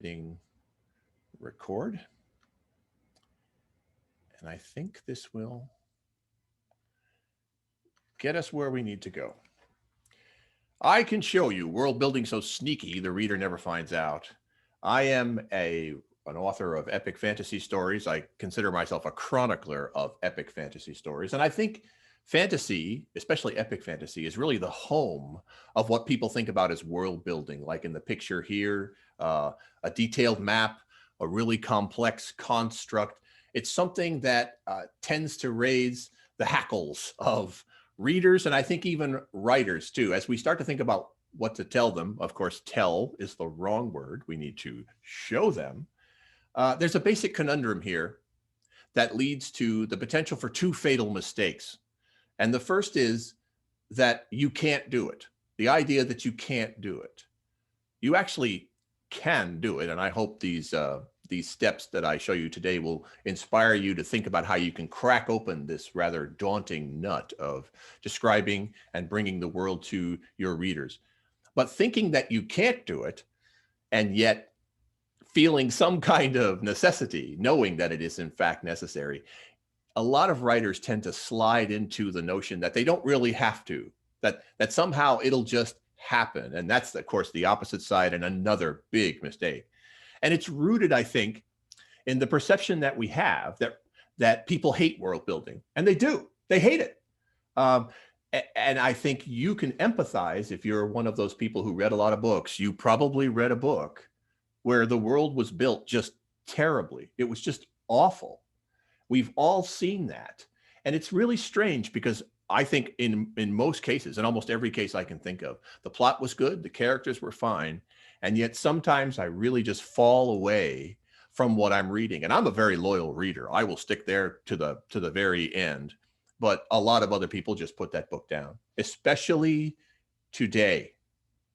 hitting record. And I think this will get us where we need to go. I can show you world building so sneaky the reader never finds out. I am an author of epic fantasy stories. I consider myself a chronicler of epic fantasy stories. And I think fantasy, especially epic fantasy, is really the home of what people think about as world building, like in the picture here, a detailed map, a really complex construct. It's something that tends to raise the hackles of readers, and I think even writers too. As we start to think about what to tell them, of course, tell is the wrong word. We need to show them. There's a basic conundrum here that leads to the potential for two fatal mistakes. And the first is that you can't do it. The idea that you can't do it. You actually can do it. And I hope these steps that I show you today will inspire you to think about how you can crack open this rather daunting nut of describing and bringing the world to your readers. But thinking that you can't do it, and yet feeling some kind of necessity, knowing that it is in fact necessary, a lot of writers tend to slide into the notion that they don't really have to, that somehow it'll just happen. And that's, of course, the opposite side and another big mistake. And it's rooted, I think, in the perception that we have that people hate world building, and they do. They hate it. And I think you can empathize if you're one of those people who read a lot of books. You probably read a book where the world was built just terribly. It was just awful. We've all seen that. And it's really strange because I think in most cases, in almost every case I can think of, the plot was good, the characters were fine, and yet sometimes I really just fall away from what I'm reading. And I'm a very loyal reader. I will stick there to the very end. But a lot of other people just put that book down, especially today,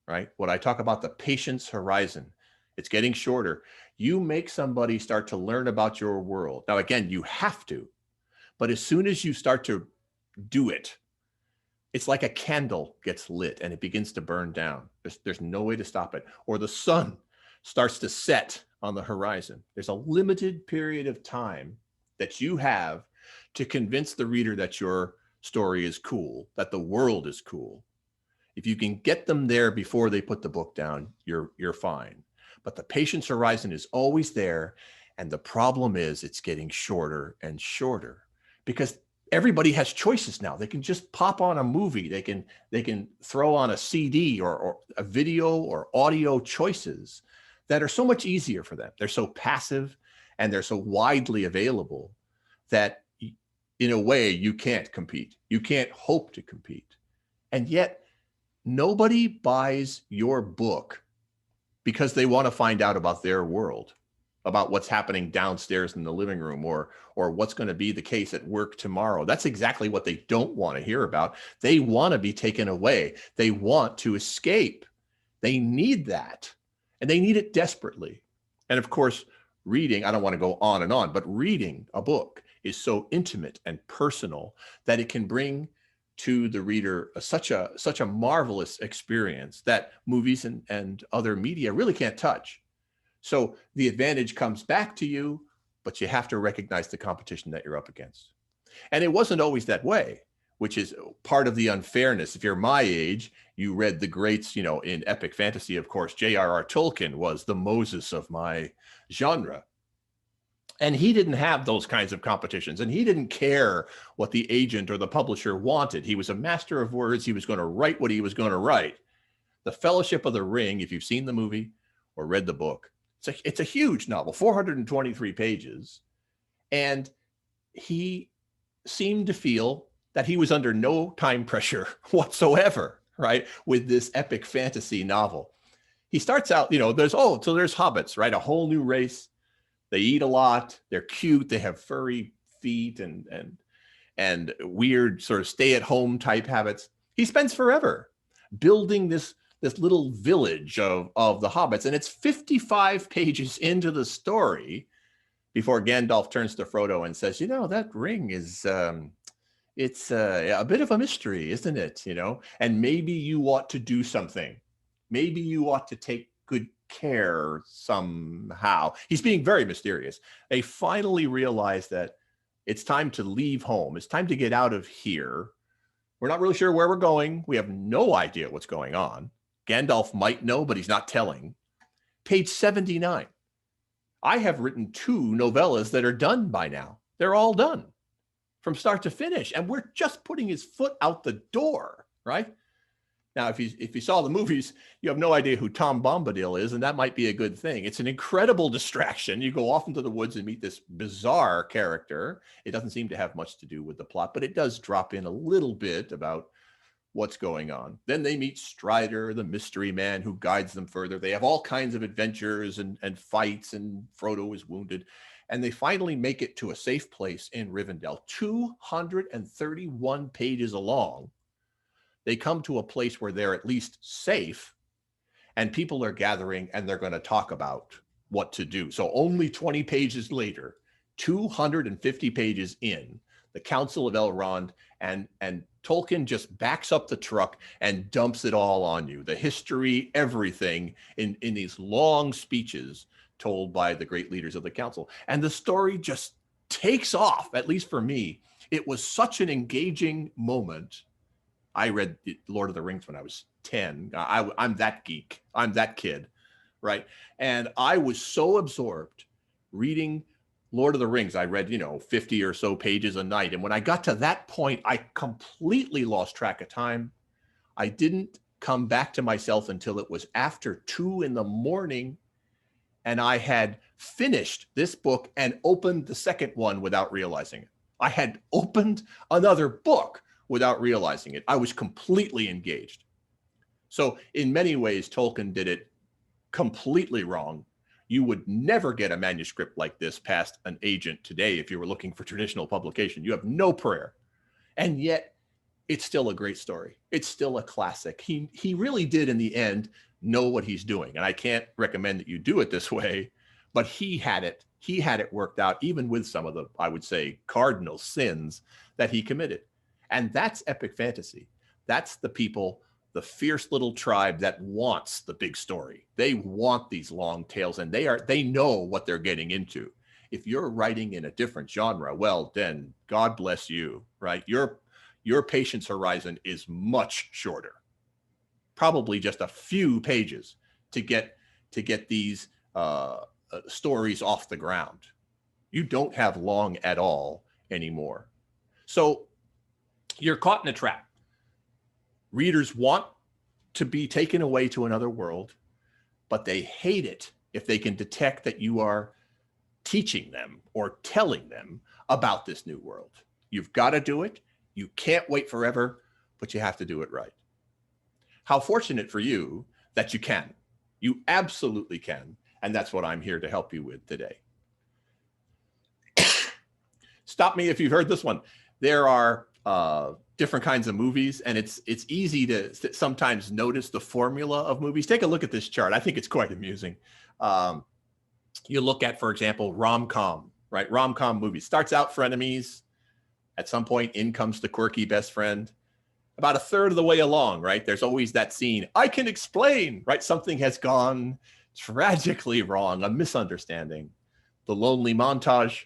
right? When I talk about the patience horizon, it's getting shorter. You make somebody start to learn about your world. Now, again, you have to, but as soon as you start to do it, it's like a candle gets lit and it begins to burn down. There's no way to stop it. Or the sun starts to set on the horizon. There's a limited period of time that you have to convince the reader that your story is cool, that the world is cool. If you can get them there before they put the book down, you're fine. But the patience horizon is always there. And the problem is it's getting shorter and shorter because everybody has choices now. They can just pop on a movie. They can throw on a CD or a video or audio choices that are so much easier for them. They're so passive and they're so widely available that in a way you can't compete. You can't hope to compete. And yet nobody buys your book because they want to find out about their world, about what's happening downstairs in the living room or what's going to be the case at work tomorrow. That's exactly what they don't want to hear about. They want to be taken away. They want to escape. They need that, and they need it desperately. And of course, reading, I don't want to go on and on, but reading a book is so intimate and personal that it can bring to the reader such a marvelous experience that movies and other media really can't touch. So the advantage comes back to you, but you have to recognize the competition that you're up against. And it wasn't always that way, which is part of the unfairness. If you're my age, you read the greats, in epic fantasy, of course, J.R.R. Tolkien was the Moses of my genre. And he didn't have those kinds of competitions, and he didn't care what the agent or the publisher wanted. He was a master of words. He was going to write what he was going to write. The Fellowship of the Ring, if you've seen the movie or read the book, it's a huge novel, 423 pages. And he seemed to feel that he was under no time pressure whatsoever, right, with this epic fantasy novel. He starts out, there's hobbits, right, a whole new race. They eat a lot. They're cute. They have furry feet and weird sort of stay-at-home type habits. He spends forever building this little village of the hobbits, and it's 55 pages into the story before Gandalf turns to Frodo and says, that ring is it's a bit of a mystery, isn't it? And maybe you ought to do something. Maybe you ought to take good care somehow. He's being very mysterious. They finally realize that it's time to leave home. It's time to get out of here. We're not really sure where we're going. We have no idea what's going on. Gandalf might know, but he's not telling. Page 79. I have written 2 novellas that are done by now. They're all done from start to finish. And we're just putting his foot out the door, right? Now, if you saw the movies, you have no idea who Tom Bombadil is, and that might be a good thing. It's an incredible distraction. You go off into the woods and meet this bizarre character. It doesn't seem to have much to do with the plot, but it does drop in a little bit about what's going on. Then they meet Strider, the mystery man who guides them further. They have all kinds of adventures and fights, and Frodo is wounded. And they finally make it to a safe place in Rivendell, 231 pages along. They come to a place where they're at least safe, and people are gathering, and they're going to talk about what to do. So only 20 pages later, 250 pages in, the Council of Elrond, and Tolkien just backs up the truck and dumps it all on you. The history, everything in these long speeches told by the great leaders of the council. And the story just takes off, at least for me. It was such an engaging moment. I read Lord of the Rings when I was 10. I'm that geek. I'm that kid, right? And I was so absorbed reading Lord of the Rings. I read, 50 or so pages a night. And when I got to that point, I completely lost track of time. I didn't come back to myself until it was after 2 a.m. And I had finished this book and opened the second one without realizing it. I had opened another book without realizing it. I was completely engaged. So in many ways, Tolkien did it completely wrong. You would never get a manuscript like this past an agent today if you were looking for traditional publication. You have no prayer. And yet, it's still a great story. It's still a classic. He really did, in the end, know what he's doing. And I can't recommend that you do it this way, but he had it worked out, even with some of the, I would say, cardinal sins that he committed. And that's epic fantasy. That's the people, the fierce little tribe that wants the big story. They want these long tales, and they know what they're getting into. If you're writing in a different genre, well, then God bless you, right? Your patience horizon is much shorter. Probably just a few pages to get these stories off the ground. You don't have long at all anymore. So you're caught in a trap. Readers want to be taken away to another world, but they hate it if they can detect that you are teaching them or telling them about this new world. You've got to do it. You can't wait forever, but you have to do it right. How fortunate for you that you can. You absolutely can. And that's what I'm here to help you with today. Stop me if you've heard this one. There are different kinds of movies, and it's easy to sometimes notice the formula of movies. Take a look at this chart. I think it's quite amusing. You look at, for example, rom-com, right? Rom-com movies. Starts out frenemies. At some point, in comes the quirky best friend. About a third of the way along, right? There's always that scene. I can explain, right? Something has gone tragically wrong, a misunderstanding. The lonely montage,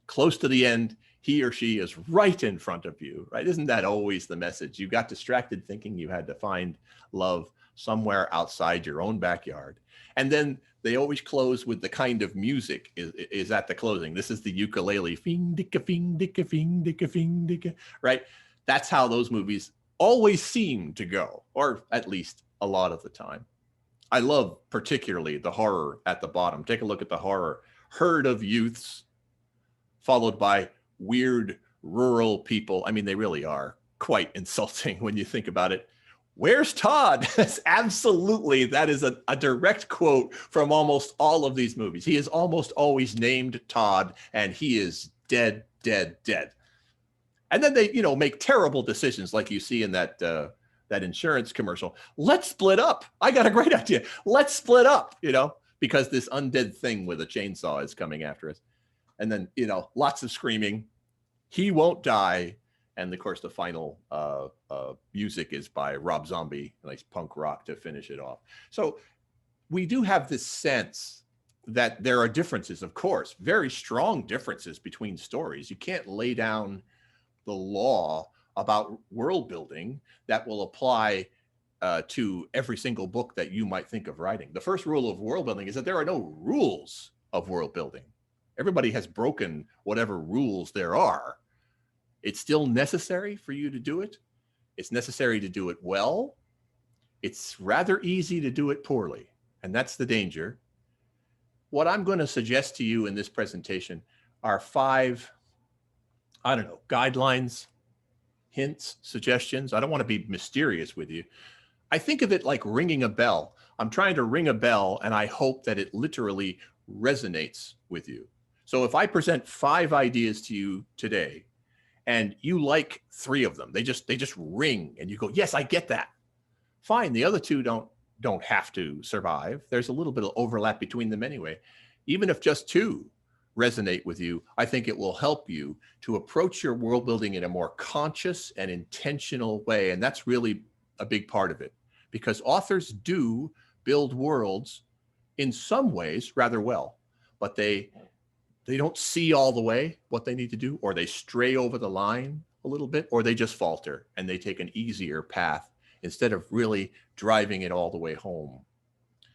close to the end, he or she is right in front of you, right? Isn't that always the message? You got distracted thinking you had to find love somewhere outside your own backyard. And then they always close with the kind of music is at the closing. This is the ukulele, fing dicka fing dicka fing dicka fing dicka, right? That's how those movies always seem to go, or at least a lot of the time. I love particularly the horror at the bottom. Take a look at the horror. Herd of youths, followed by weird rural people. I mean, they really are quite insulting when you think about it. Where's Todd? Absolutely. That is a direct quote from almost all of these movies. He is almost always named Todd, and he is dead, dead, dead. And then they, make terrible decisions like you see in that insurance commercial. Let's split up. I got a great idea. Let's split up, because this undead thing with a chainsaw is coming after us. And then, lots of screaming. He won't die. And of course, the final music is by Rob Zombie, nice punk rock to finish it off. So we do have this sense that there are differences, of course, very strong differences between stories. You can't lay down the law about world building that will apply to every single book that you might think of writing. The first rule of world building is that there are no rules of world building. Everybody has broken whatever rules there are. It's still necessary for you to do it. It's necessary to do it well. It's rather easy to do it poorly, and that's the danger. What I'm going to suggest to you in this presentation are 5, I don't know, guidelines, hints, suggestions. I don't want to be mysterious with you. I think of it like ringing a bell. I'm trying to ring a bell, and I hope that it literally resonates with you. So if I present 5 ideas to you today, and you like 3 of them, they just ring, and you go, yes, I get that. Fine. The other 2 don't have to survive. There's a little bit of overlap between them anyway. Even if just 2 resonate with you, I think it will help you to approach your world building in a more conscious and intentional way. And that's really a big part of it, because authors do build worlds in some ways rather well, but they don't see all the way what they need to do, or they stray over the line a little bit, or they just falter and they take an easier path instead of really driving it all the way home.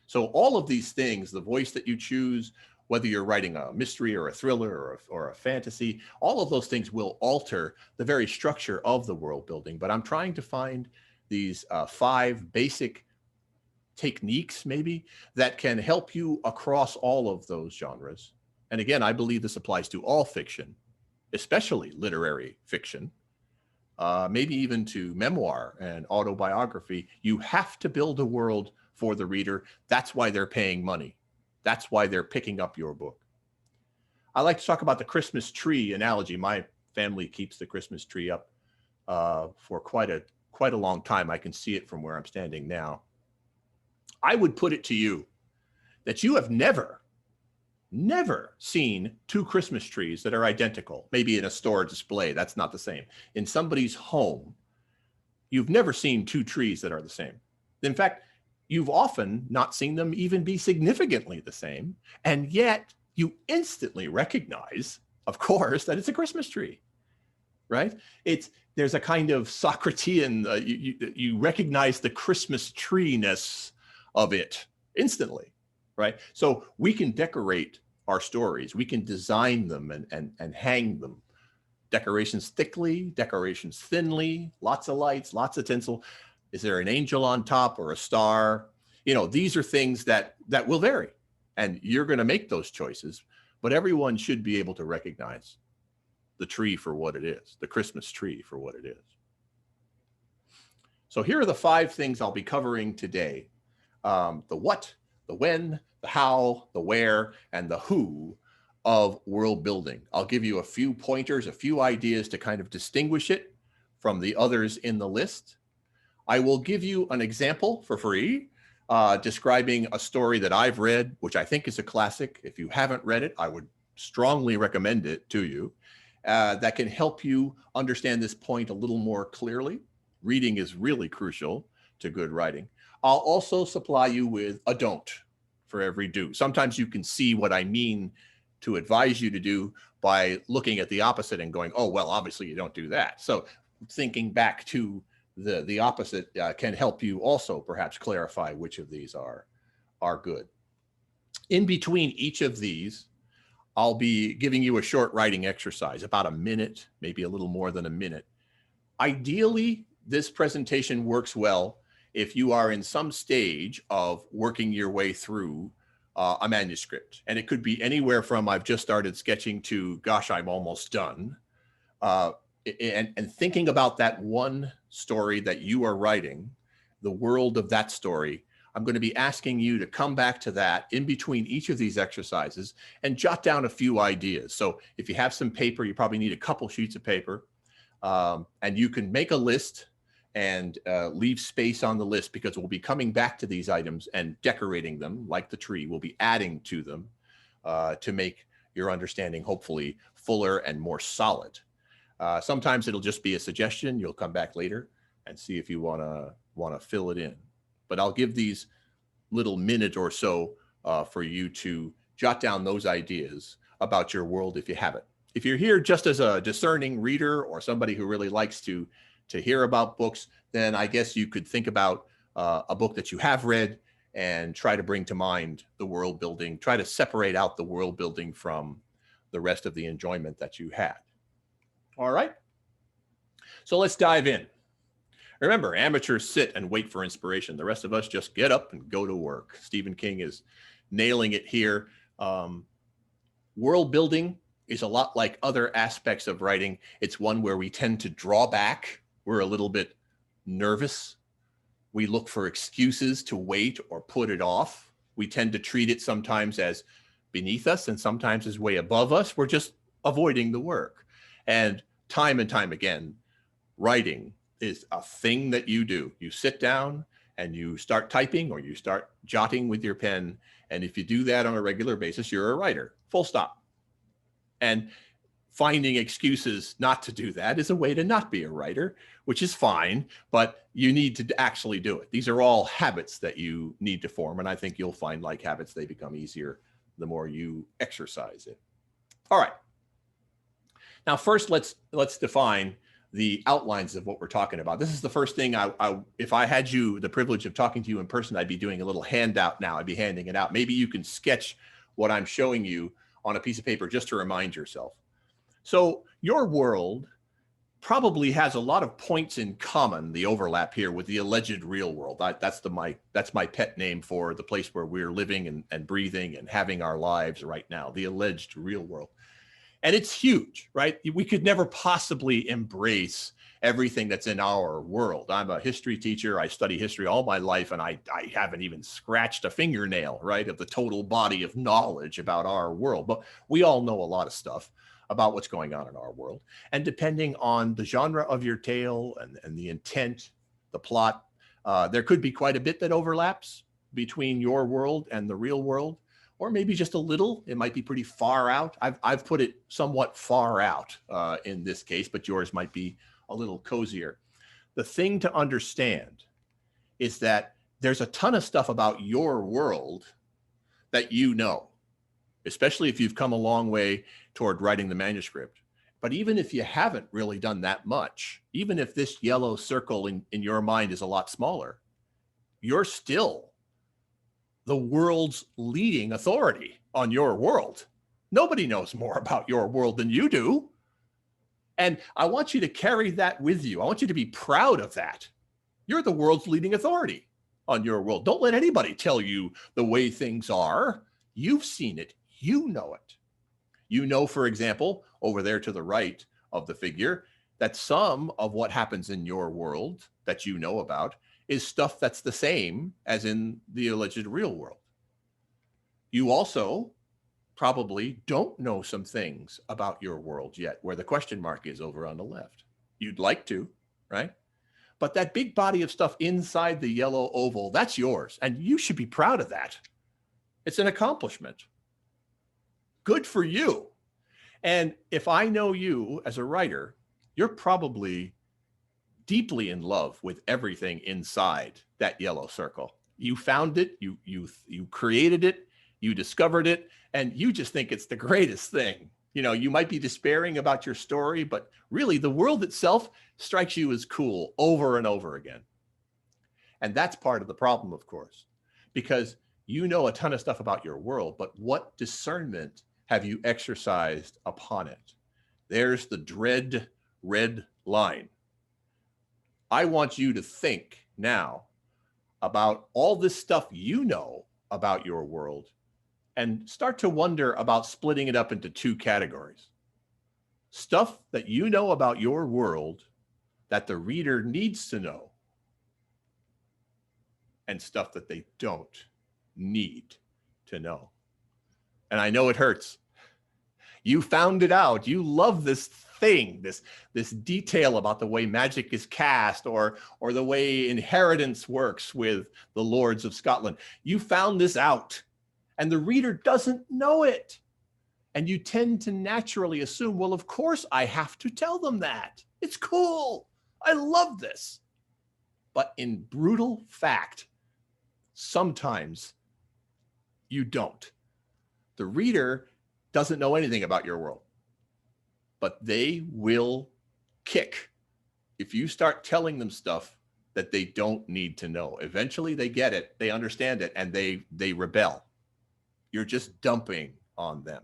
So all of these things, the voice that you choose, whether you're writing a mystery or a thriller or a fantasy, all of those things will alter the very structure of the world building. But I'm trying to find these 5 basic techniques maybe that can help you across all of those genres. And again, I believe this applies to all fiction, especially literary fiction, maybe even to memoir and autobiography. You have to build a world for the reader. That's why they're paying money. That's why they're picking up your book. I like to talk about the Christmas tree analogy. My family keeps the Christmas tree up for quite a long time. I can see it from where I'm standing now. I would put it to you that you have never seen 2 Christmas trees that are identical. Maybe in a store display, that's not the same. In somebody's home, you've never seen 2 trees that are the same. In fact, you've often not seen them even be significantly the same. And yet you instantly recognize, of course, that it's a Christmas tree, right? There's a kind of Socratean, you recognize the Christmas tree-ness of it instantly, right? So we can decorate our stories. We can design them and hang them. Decorations thickly, decorations thinly, lots of lights, lots of tinsel. Is there an angel on top or a star? You know, these are things that will vary, and you're going to make those choices, but everyone should be able to recognize the tree for what it is, the Christmas tree for what it is. So here are the 5 things I'll be covering today. The what, the when, the how, the where, and the who of world building. I'll give you a few pointers, a few ideas to kind of distinguish it from the others in the list. I will give you an example for free, describing a story that I've read, which I think is a classic. If you haven't read it, I would strongly recommend it to you. That can help you understand this point a little more clearly. Reading is really crucial to good writing. I'll also supply you with a don't for every do. Sometimes you can see what I mean to advise you to do by looking at the opposite and going, oh, well, obviously you don't do that. So thinking back to the opposite can help you also perhaps clarify which of these are good. In between each of these, I'll be giving you a short writing exercise, about a minute, maybe a little more than a minute. Ideally, this presentation works well if you are in some stage of working your way through a manuscript. And it could be anywhere from I've just started sketching to, gosh, I'm almost done. And thinking about that one story that you are writing, the world of that story, I'm going to be asking you to come back to that in between each of these exercises and jot down a few ideas. So if you have some paper, you probably need a couple sheets of paper, and you can make a list and leave space on the list, because we'll be coming back to these items and decorating them like the tree. We'll be adding to them to make your understanding hopefully fuller and more solid. Sometimes it'll just be a suggestion. You'll come back later and see if you want to fill it in. But I'll give these little minute or so for you to jot down those ideas about your world if you have it. If you're here just as a discerning reader or somebody who really likes to hear about books, then I guess you could think about a book that you have read and try to bring to mind the world building, try to separate out the world building from the rest of the enjoyment that you had. All right. So let's dive in. Remember, amateurs sit and wait for inspiration. The rest of us just get up and go to work. Stephen King is nailing it here. World building is a lot like other aspects of writing. It's one where we tend to draw back. We're a little bit nervous. We look for excuses to wait or put it off. We tend to treat it sometimes as beneath us and sometimes as way above us. We're just avoiding the work. And time again, writing is a thing that you do. You sit down and you start typing or you start jotting with your pen. And if you do that on a regular basis, you're a writer, full stop. And finding excuses not to do that is a way to not be a writer, which is fine, but you need to actually do it. These are all habits that you need to form. And I think you'll find like habits, they become easier the more you exercise it. All right. Now, first, let's define the outlines of what we're talking about. This is the first thing if I had the privilege of talking to you in person, I'd be doing a little handout now. I'd be handing it out. Maybe you can sketch what I'm showing you on a piece of paper just to remind yourself. So your world probably has a lot of points in common, the overlap here with the alleged real world. That's my pet name for the place where we're living and breathing and having our lives right now, the alleged real world. And it's huge, right? We could never possibly embrace everything that's in our world. I'm a history teacher. I study history all my life, and I haven't even scratched a fingernail, right, of the total body of knowledge about our world. But we all know a lot of stuff about what's going on in our world. And depending on the genre of your tale and the intent, the plot, there could be quite a bit that overlaps between your world and the real world, or maybe just a little. It might be pretty far out. I've put it somewhat far out in this case, but yours might be a little cozier. The thing to understand is that there's a ton of stuff about your world that you know, especially if you've come a long way toward writing the manuscript. But even if you haven't really done that much, even if this yellow circle in your mind is a lot smaller, you're still the world's leading authority on your world. Nobody knows more about your world than you do. And I want you to carry that with you. I want you to be proud of that. You're the world's leading authority on your world. Don't let anybody tell you the way things are. You've seen it. You know it. You know, for example, over there to the right of the figure, that some of what happens in your world that you know about is stuff that's the same as in the alleged real world. You also probably don't know some things about your world yet, where the question mark is over on the left. You'd like to, right? But that big body of stuff inside the yellow oval, that's yours. And you should be proud of that. It's an accomplishment. Good for you. And if I know you as a writer, you're probably deeply in love with everything inside that yellow circle. You found it, you created it, you discovered it, and you just think it's the greatest thing. You know, you might be despairing about your story, but really the world itself strikes you as cool over and over again. And that's part of the problem, of course, because you know a ton of stuff about your world, but what discernment have you exercised upon it? There's the dread red line. I want you to think now about all this stuff you know about your world and start to wonder about splitting it up into two categories. Stuff that you know about your world that the reader needs to know, and stuff that they don't need to know. And I know it hurts. You found it out. You love this thing, this detail about the way magic is cast or the way inheritance works with the Lords of Scotland. You found this out, and the reader doesn't know it. And you tend to naturally assume, well, of course I have to tell them that. It's cool. I love this. But in brutal fact, Sometimes you don't. The reader doesn't know anything about your world, but they will kick if you start telling them stuff that they don't need to know. Eventually they get it, they understand it, and they rebel. You're just dumping on them,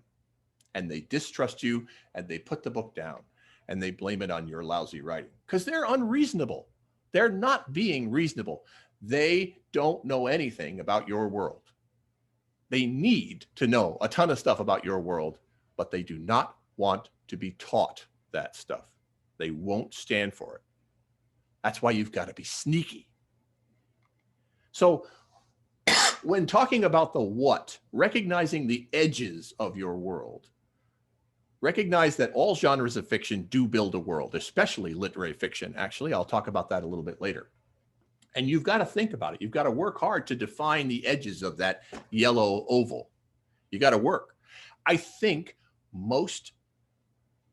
and they distrust you, and they put the book down, and they blame it on your lousy writing because they're unreasonable. They're not being reasonable. They don't know anything about your world. They need to know a ton of stuff about your world, but they do not want to be taught that stuff. They won't stand for it. That's why you've got to be sneaky. So when talking about the what, recognizing the edges of your world, recognize that all genres of fiction do build a world, especially literary fiction. Actually, I'll talk about that a little bit later. And you've got to think about it. You've got to work hard to define the edges of that yellow oval. You got to work. I think most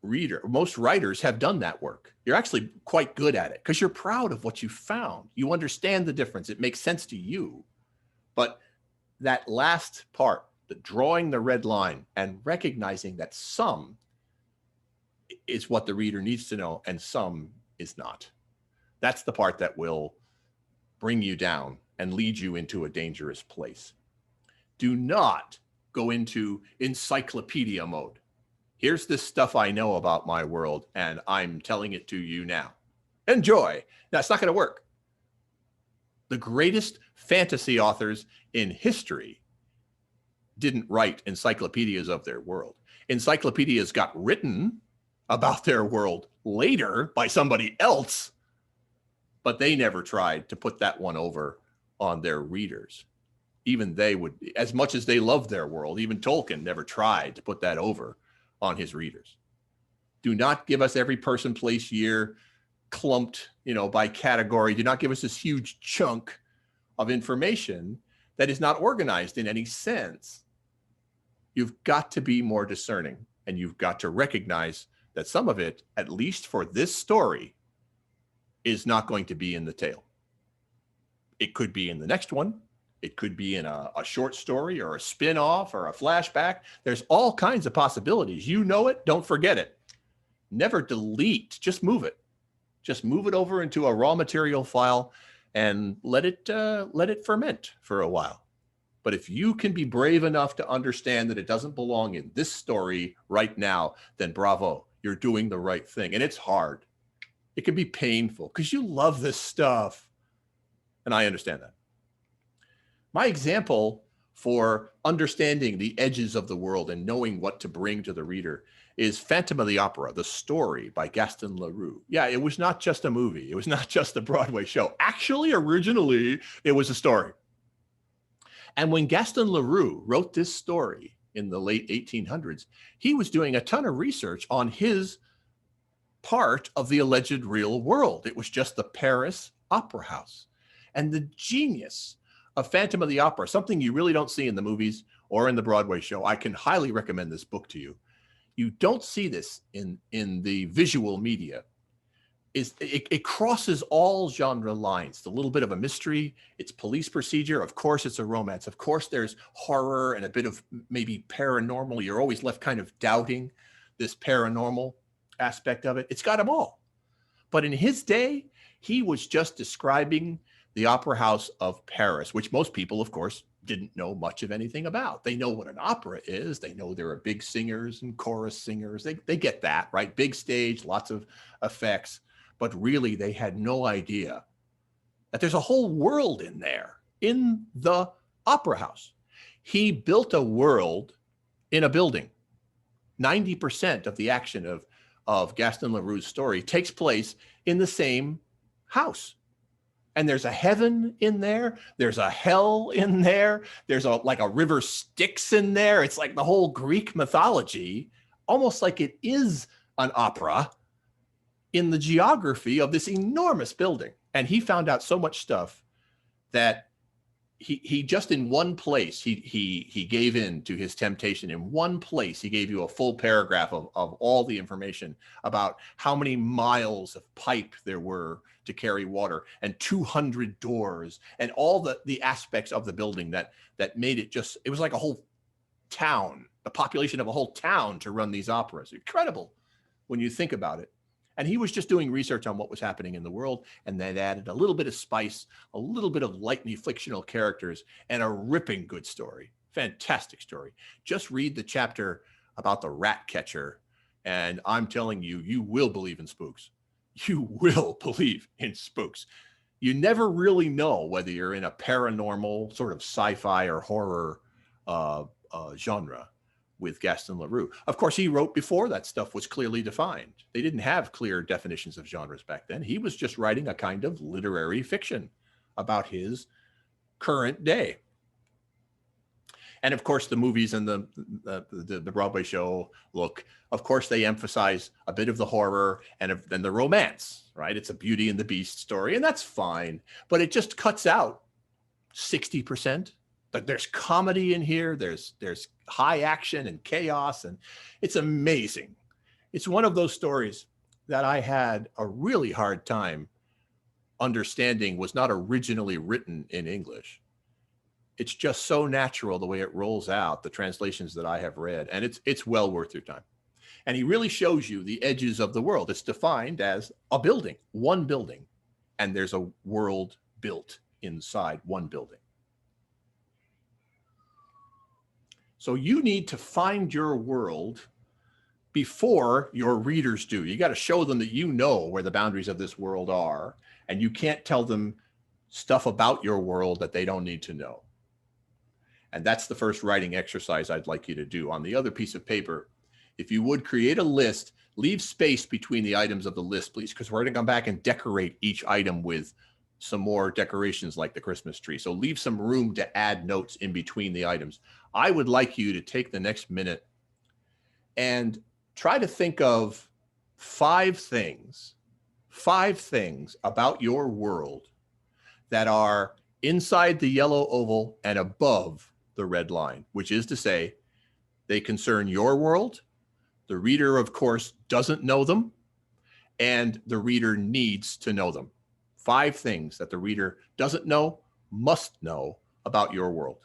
writers have done that work. You're actually quite good at it because you're proud of what you found. You understand the difference. It makes sense to you. But that last part, the drawing the red line and recognizing that some is what the reader needs to know and some is not. That's the part that will bring you down and lead you into a dangerous place. Do not go into encyclopedia mode. Here's this stuff I know about my world, and I'm telling it to you now. Enjoy. That's not going to work. The greatest fantasy authors in history didn't write encyclopedias of their world. Encyclopedias got written about their world later by somebody else, but they never tried to put that one over on their readers. Even they would, as much as they loved their world, even Tolkien never tried to put that over on his readers. Do not give us every person, place, year clumped, by category. Do not give us this huge chunk of information that is not organized in any sense. You've got to be more discerning, and you've got to recognize that some of it, at least for this story, is not going to be in the tale. It could be in the next one. It could be in a short story or a spin-off or a flashback. There's all kinds of possibilities. You know it, don't forget it. Never delete, just move it. Just move it over into a raw material file and let it ferment for a while. But if you can be brave enough to understand that it doesn't belong in this story right now, then bravo, you're doing the right thing. And it's hard. It can be painful because you love this stuff. And I understand that. My example for understanding the edges of the world and knowing what to bring to the reader is Phantom of the Opera, the story by Gaston Leroux. Yeah, it was not just a movie. It was not just a Broadway show. Actually, originally, it was a story. And when Gaston Leroux wrote this story in the late 1800s, he was doing a ton of research on his part of the alleged real world. It was just the Paris Opera House. And the genius of Phantom of the Opera, something you really don't see in the movies or in the Broadway show. I can highly recommend this book to you. You don't see this in the visual media. It crosses all genre lines. It's a little bit of a mystery. It's police procedure. Of course, it's a romance. Of course, there's horror and a bit of maybe paranormal. You're always left kind of doubting this paranormal aspect of it. It's got them all. But in his day, he was just describing the Opera House of Paris, which most people, of course, didn't know much of anything about. They know what an opera is. They know there are big singers and chorus singers. They get that, right? Big stage, lots of effects. But really, they had no idea that there's a whole world in there, in the Opera House. He built a world in a building. 90% of the action of Gaston Leroux's story takes place in the same house. And there's a heaven in there. There's a hell in there. There's like a river Styx in there. It's like the whole Greek mythology, almost like it is an opera in the geography of this enormous building. And he found out so much stuff that he just in one place he gave in to his temptation. In one place he gave you a full paragraph of all the information about how many miles of pipe there were to carry water, and 200 doors, and all the aspects of the building that made it just, it was like a whole town, the population of a whole town to run these operas. Incredible when you think about it. And he was just doing research on what was happening in the world, and that added a little bit of spice, a little bit of lightly fictional characters, and a ripping good story. Fantastic story. Just read the chapter about the rat catcher, and I'm telling you, you will believe in spooks. You will believe in spooks. You never really know whether you're in a paranormal sort of sci-fi or horror genre with Gaston Leroux. Of course, he wrote before that stuff was clearly defined. They didn't have clear definitions of genres back then. He was just writing a kind of literary fiction about his current day. And of course, the movies and the Broadway show, look, of course, they emphasize a bit of the horror and then the romance, right? It's a Beauty and the Beast story, and that's fine. But it just cuts out 60%. But there's comedy in here. There's high action and chaos, and it's amazing. It's one of those stories that I had a really hard time understanding was not originally written in English. It's just so natural the way it rolls out, the translations that I have read, and it's well worth your time. And he really shows you the edges of the world. It's defined as a building, one building, and there's a world built inside one building. So you need to find your world before your readers do. You got to show them that you know where the boundaries of this world are, and you can't tell them stuff about your world that they don't need to know. And that's the first writing exercise I'd like you to do. On the other piece of paper, if you would create a list, leave space between the items of the list, please, because we're going to come back and decorate each item with some more decorations like the Christmas tree. So leave some room to add notes in between the items. I would like you to take the next minute and try to think of five things about your world that are inside the yellow oval and above the red line, which is to say they concern your world. The reader, of course, doesn't know them, and the reader needs to know them. 5 things that the reader doesn't know, must know about your world.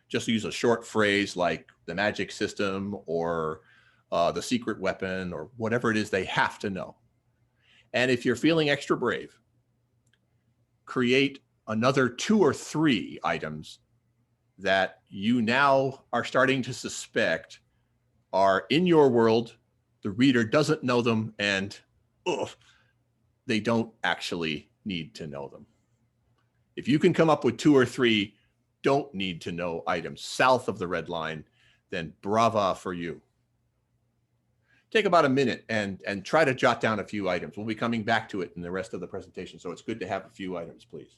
Just use a short phrase like the magic system or the secret weapon or whatever it is they have to know. And if you're feeling extra brave, create another 2 or 3 items that you now are starting to suspect are in your world, the reader doesn't know them, and they don't actually need to know them. If you can come up with 2 or 3 don't need to know items south of the red line, then brava for you. Take about a minute and try to jot down a few items. We'll be coming back to it in the rest of the presentation, so it's good to have a few items, please.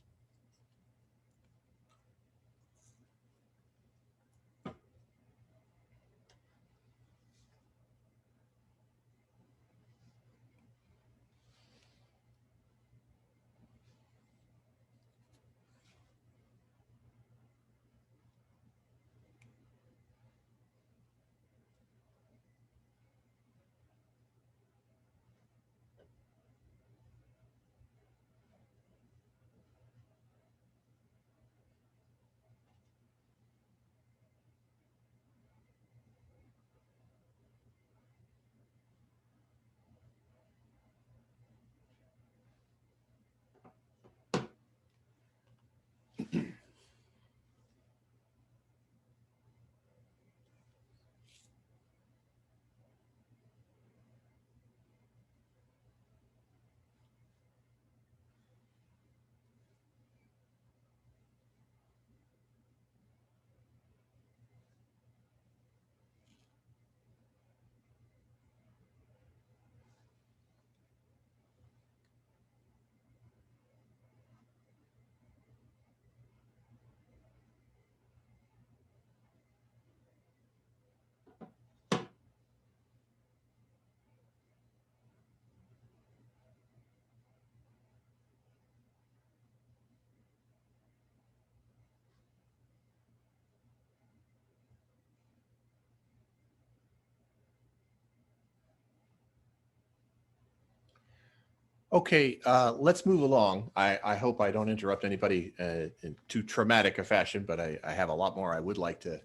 Okay, let's move along. I hope I don't interrupt anybody in too traumatic a fashion, but I have a lot more I would like to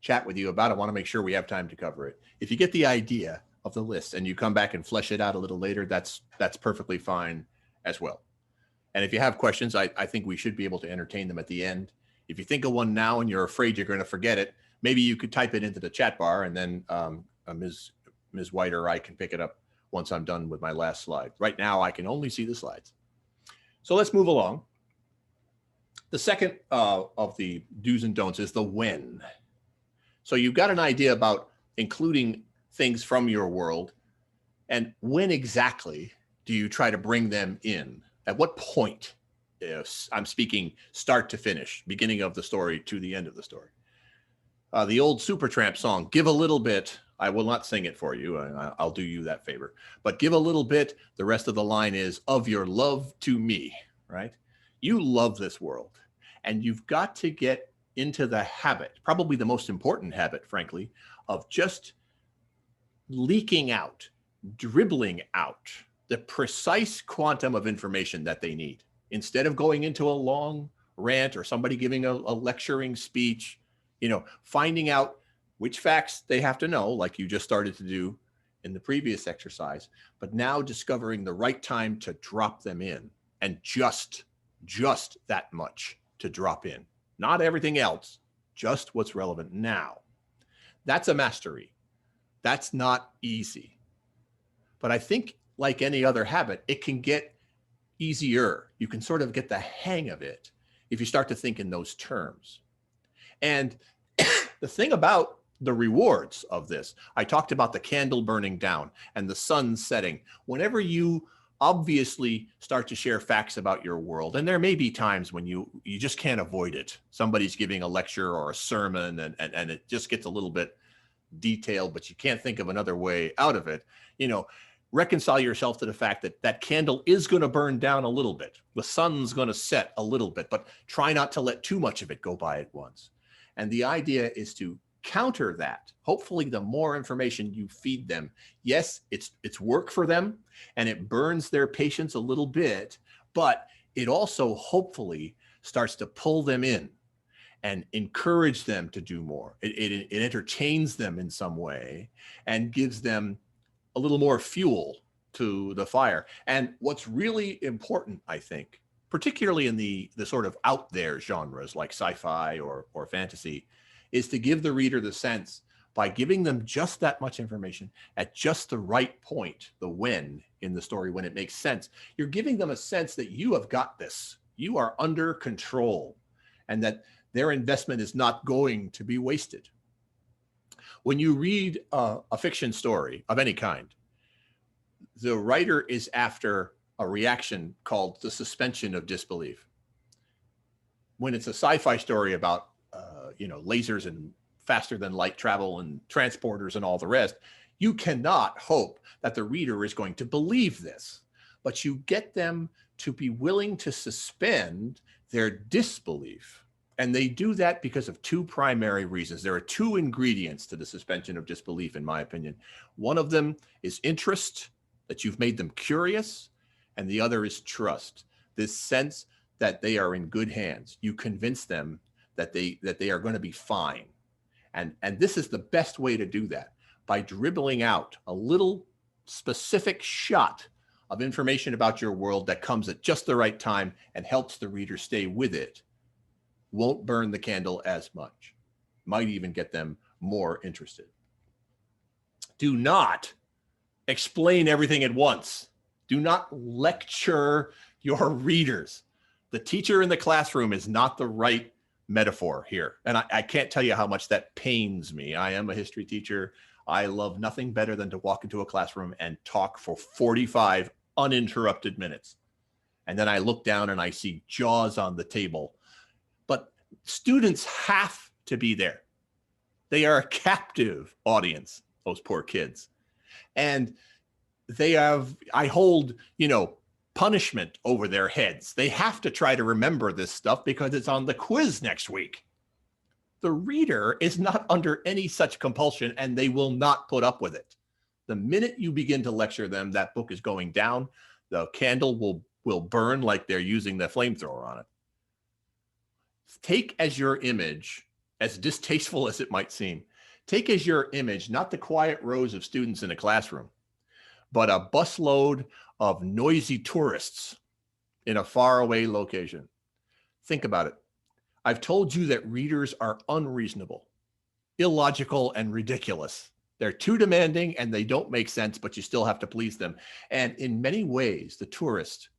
chat with you about. I want to make sure we have time to cover it. If you get the idea of the list and you come back and flesh it out a little later, that's perfectly fine as well. And if you have questions, I think we should be able to entertain them at the end. If you think of one now and you're afraid you're going to forget it, maybe you could type it into the chat bar, and then Ms. White or I can pick it up once I'm done with my last slide. Right now, I can only see the slides. So let's move along. The second of the do's and don'ts is the when. So you've got an idea about including things from your world, and when exactly do you try to bring them in? At what point? If I'm speaking start to finish, beginning of the story to the end of the story. The old Supertramp song, "Give a Little Bit." I will not sing it for you. I'll do you that favor. But give a little bit. The rest of the line is, "Of your love to me," right? You love this world, and you've got to get into the habit, probably the most important habit, frankly, of just leaking out, dribbling out the precise quantum of information that they need. Instead of going into a long rant or somebody giving a lecturing speech, finding out which facts they have to know, like you just started to do in the previous exercise, but now discovering the right time to drop them in, and just that much to drop in. Not everything else, just what's relevant now. That's a mastery. That's not easy. But I think, like any other habit, it can get easier. You can sort of get the hang of it if you start to think in those terms. And the thing about the rewards of this, I talked about the candle burning down and the sun setting. Whenever you obviously start to share facts about your world, and there may be times when you just can't avoid it. Somebody's giving a lecture or a sermon, and it just gets a little bit detailed, but you can't think of another way out of it. Reconcile yourself to the fact that that candle is going to burn down a little bit. The sun's going to set a little bit, but try not to let too much of it go by at once. And the idea is to counter that. Hopefully, the more information you feed them, yes, it's work for them and it burns their patience a little bit, but it also hopefully starts to pull them in and encourage them to do more. It entertains them in some way and gives them a little more fuel to the fire. And what's really important, I think, particularly in the sort of out there genres like sci-fi or fantasy, is to give the reader the sense, by giving them just that much information at just the right point, the when in the story, when it makes sense, you're giving them a sense that you have got this, you are under control, and that their investment is not going to be wasted. When you read a fiction story of any kind, the writer is after a reaction called the suspension of disbelief. When it's a sci-fi story about lasers and faster than light travel and transporters and all the rest, you cannot hope that the reader is going to believe this, but you get them to be willing to suspend their disbelief. And they do that because of two primary reasons. There are two ingredients to the suspension of disbelief, in my opinion. One of them is interest, that you've made them curious, and the other is trust, this sense that they are in good hands. You convince them that they are going to be fine. And this is the best way to do that, by dribbling out a little specific shot of information about your world that comes at just the right time and helps the reader stay with it. Won't burn the candle as much, might even get them more interested. Do not explain everything at once. Do not lecture your readers. The teacher in the classroom is not the right metaphor here. And I can't tell you how much that pains me. I am a history teacher. I love nothing better than to walk into a classroom and talk for 45 uninterrupted minutes. And then I look down and I see jaws on the table. But students have to be there. They are a captive audience, those poor kids. And I hold, punishment over their heads. They have to try to remember this stuff because it's on the quiz next week. The reader is not under any such compulsion, and they will not put up with it. The minute you begin to lecture them, that book is going down. The candle will burn like they're using the flamethrower on it. Take as your image, as distasteful as it might seem, take as your image not the quiet rows of students in a classroom, but a busload of noisy tourists in a faraway location. Think about it. I've told you that readers are unreasonable, illogical, and ridiculous. They're too demanding and they don't make sense, but you still have to please them. And in many ways, the tourist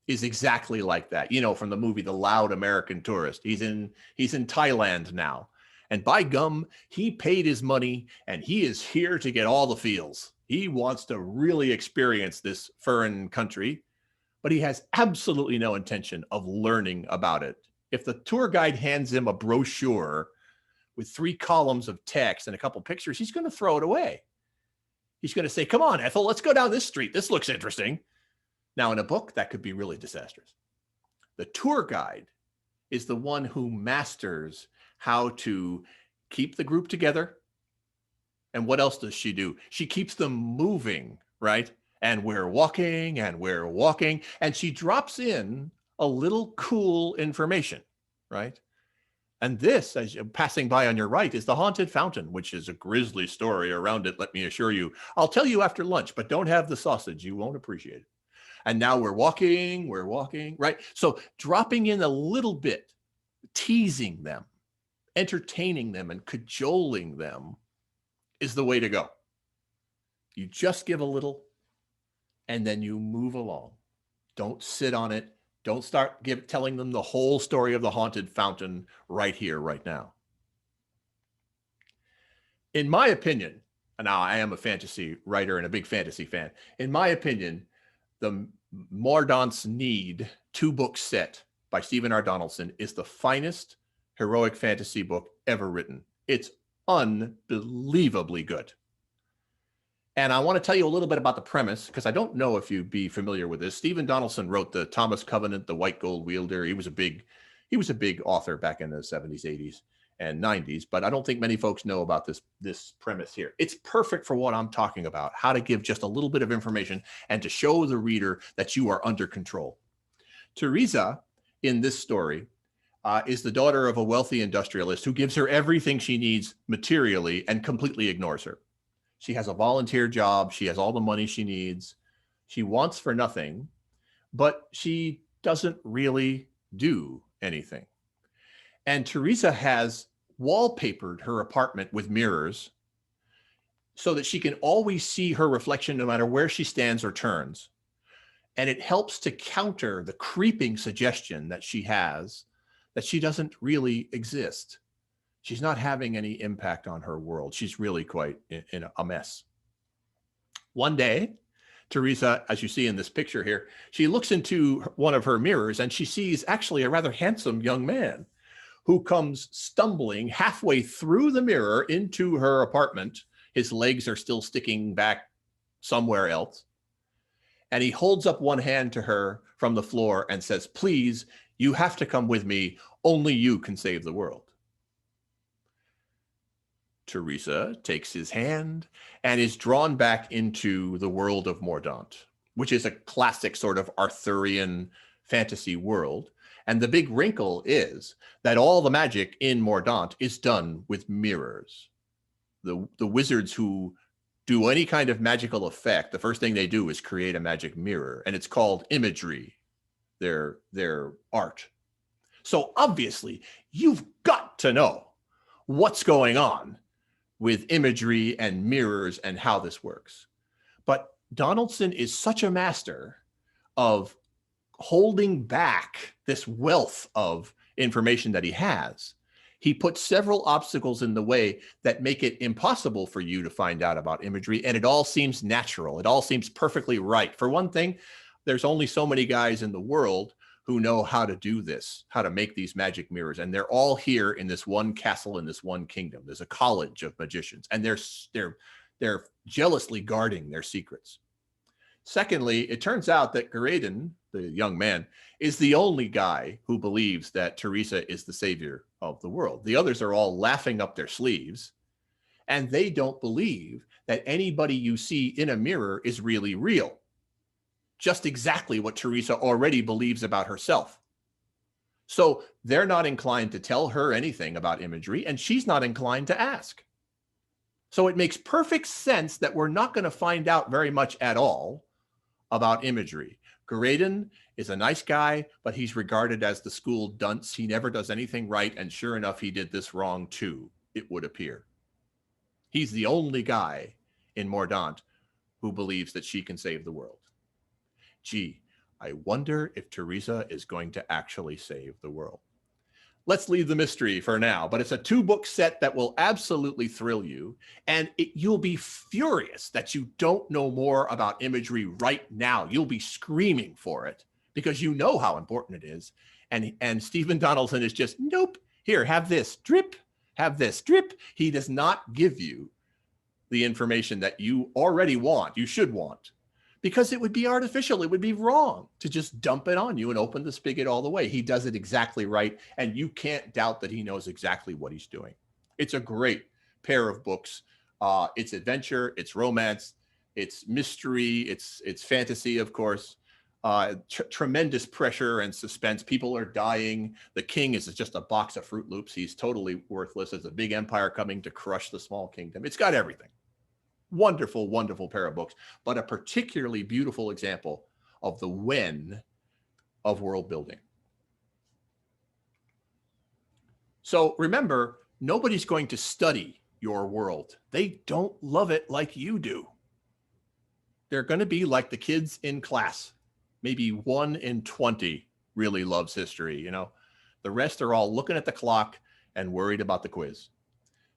is exactly like that. You know, from the movie The Loud American Tourist. He's in Thailand now. And by gum, he paid his money and he is here to get all the feels. He wants to really experience this foreign country, but he has absolutely no intention of learning about it. If the tour guide hands him a brochure with 3 columns of text and a couple pictures, he's going to throw it away. He's going to say, come on, Ethel, let's go down this street. This looks interesting. Now, in a book, that could be really disastrous. The tour guide is the one who masters how to keep the group together. And what else does she do? She keeps them moving, right? And we're walking and we're walking. And she drops in a little cool information, right? And this, as you're passing by on your right, is the Haunted Fountain, which is a grisly story around it, let me assure you. I'll tell you after lunch, but don't have the sausage. You won't appreciate it. And now we're walking, right? So dropping in a little bit, teasing them, entertaining them, and cajoling them is the way to go. You just give a little, and then you move along. Don't sit on it. Don't start telling them the whole story of the Haunted Fountain right here, right now. In my opinion, and now I am a fantasy writer and a big fantasy fan, in my opinion, the Mordaunt's Need 2-book set by Stephen R. Donaldson is the finest heroic fantasy book ever written. It's unbelievably good. And I want to tell you a little bit about the premise, because I don't know if you'd be familiar with this. Stephen Donaldson wrote the Thomas Covenant, the White Gold Wielder. He was a big author back in the 70s, 80s, and 90s, but I don't think many folks know about this premise here. It's perfect for what I'm talking about, how to give just a little bit of information and to show the reader that you are under control. Teresa, in this story, is the daughter of a wealthy industrialist who gives her everything she needs materially and completely ignores her. She has a volunteer job. She has all the money she needs. She wants for nothing, but she doesn't really do anything. And Teresa has wallpapered her apartment with mirrors so that she can always see her reflection no matter where she stands or turns. And it helps to counter the creeping suggestion that she has that she doesn't really exist. She's not having any impact on her world. She's really quite in a mess. One day, Teresa, as you see in this picture here, she looks into one of her mirrors and she sees actually a rather handsome young man who comes stumbling halfway through the mirror into her apartment. His legs are still sticking back somewhere else. And he holds up one hand to her from the floor and says, "Please, you have to come with me. Only you can save the world." Teresa takes his hand and is drawn back into the world of Mordaunt, which is a classic sort of Arthurian fantasy world. And the big wrinkle is that all the magic in Mordaunt is done with mirrors. The wizards who do any kind of magical effect, the first thing they do is create a magic mirror, and it's called imagery, their art. So obviously, you've got to know what's going on with imagery and mirrors and how this works. But Donaldson is such a master of holding back this wealth of information that he has. He puts several obstacles in the way that make it impossible for you to find out about imagery, and it all seems natural. It all seems perfectly right. For one thing, there's only so many guys in the world who know how to do this, how to make these magic mirrors. And they're all here in this one castle, in this one kingdom. There's a college of magicians, and they're jealously guarding their secrets. Secondly, it turns out that Graydon, the young man, is the only guy who believes that Teresa is the savior of the world. The others are all laughing up their sleeves, and they don't believe that anybody you see in a mirror is really real. just exactly what Teresa already believes about herself. So they're not inclined to tell her anything about imagery, and she's not inclined to ask. So it makes perfect sense that we're not going to find out very much at all about imagery. Graydon is a nice guy, but he's regarded as the school dunce. He never does anything right, and sure enough, he did this wrong too, it would appear. He's the only guy in Mordaunt who believes that she can save the world. Gee, I wonder if Teresa is going to actually save the world. Let's leave the mystery for now, but it's a 2-book set that will absolutely thrill you, and you'll be furious that you don't know more about imagery right now. You'll be screaming for it because you know how important it is. And Stephen Donaldson is just, nope, here, have this, drip, have this, drip. He does not give you the information that you already want, you should want, because it would be artificial. It would be wrong to just dump it on you and open the spigot all the way. He does it exactly right, and you can't doubt that he knows exactly what he's doing. It's a great pair of books. It's adventure, it's romance, it's mystery, it's fantasy, of course. Tremendous pressure and suspense. People are dying. The king is just a box of Fruit Loops. He's totally worthless. There's a big empire coming to crush the small kingdom. It's got everything. Wonderful, wonderful pair of books, but a particularly beautiful example of the when of world building. So remember, nobody's going to study your world. They don't love it like you do. They're going to be like the kids in class. Maybe 1 in 20 really loves history. You know, the rest are all looking at the clock and worried about the quiz.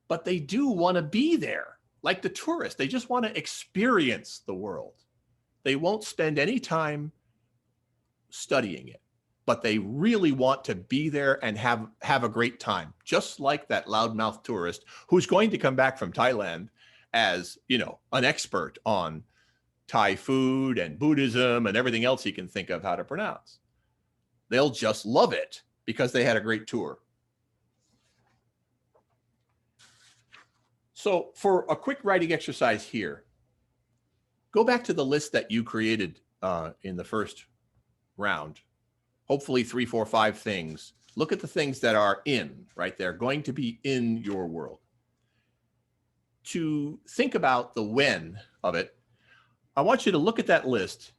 But they do want to be there. Like the tourist, they just want to experience the world. They won't spend any time studying it, but they really want to be there and have a great time, just like that loudmouth tourist who's going to come back from Thailand as, you know, an expert on Thai food and Buddhism and everything else he can think of how to pronounce. They'll just love it because they had a great tour. So for a quick writing exercise here, go back to the list that you created in the first round. Hopefully 3, 4, 5 things. Look at the things that are in, right? They're going to be in your world. To think about the when of it, I want you to look at that list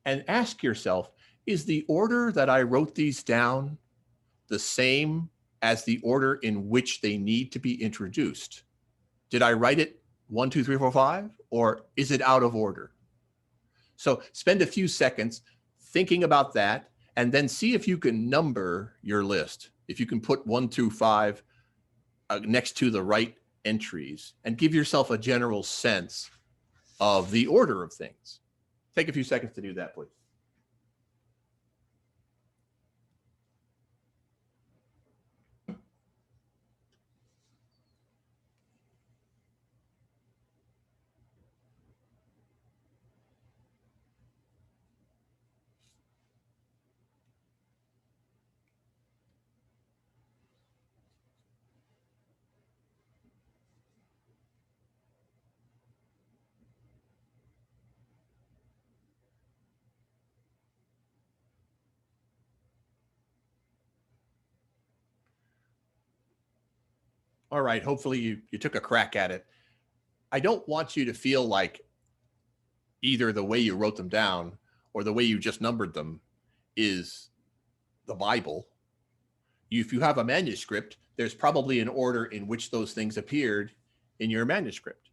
and ask yourself, is the order that I wrote these down the same as the order in which they need to be introduced? Did I write it 1, 2, 3, 4, 5, or is it out of order? So spend a few seconds thinking about that, and then see if you can number your list. If you can put 1 through 5 next to the right entries, and give yourself a general sense of the order of things. Take a few seconds to do that, please. All right, hopefully you took a crack at it. I don't want you to feel like either the way you wrote them down or the way you just numbered them is the Bible. If you have a manuscript, there's probably an order in which those things appeared in your manuscript.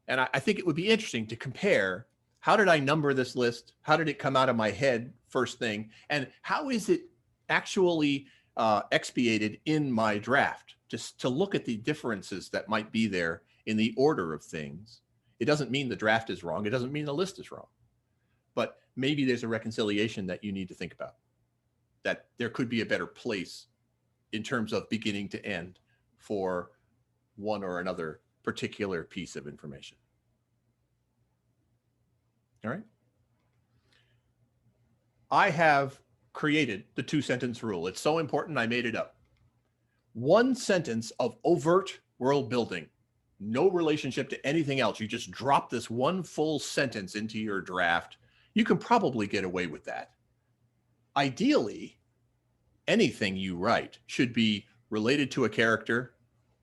And I think it would be interesting to compare, how did I number this list? How did it come out of my head first thing? And how is it actually expiated in my draft? Just to look at the differences that might be there in the order of things. It doesn't mean the draft is wrong. It doesn't mean the list is wrong. But maybe there's a reconciliation that you need to think about, that there could be a better place in terms of beginning to end for one or another particular piece of information. All right. I have created the 2-sentence rule. It's so important, I made it up. 1 sentence of overt world building, no relationship to anything else. You just drop this 1 full sentence into your draft. you can probably get away with that. Ideally, anything you write should be related to a character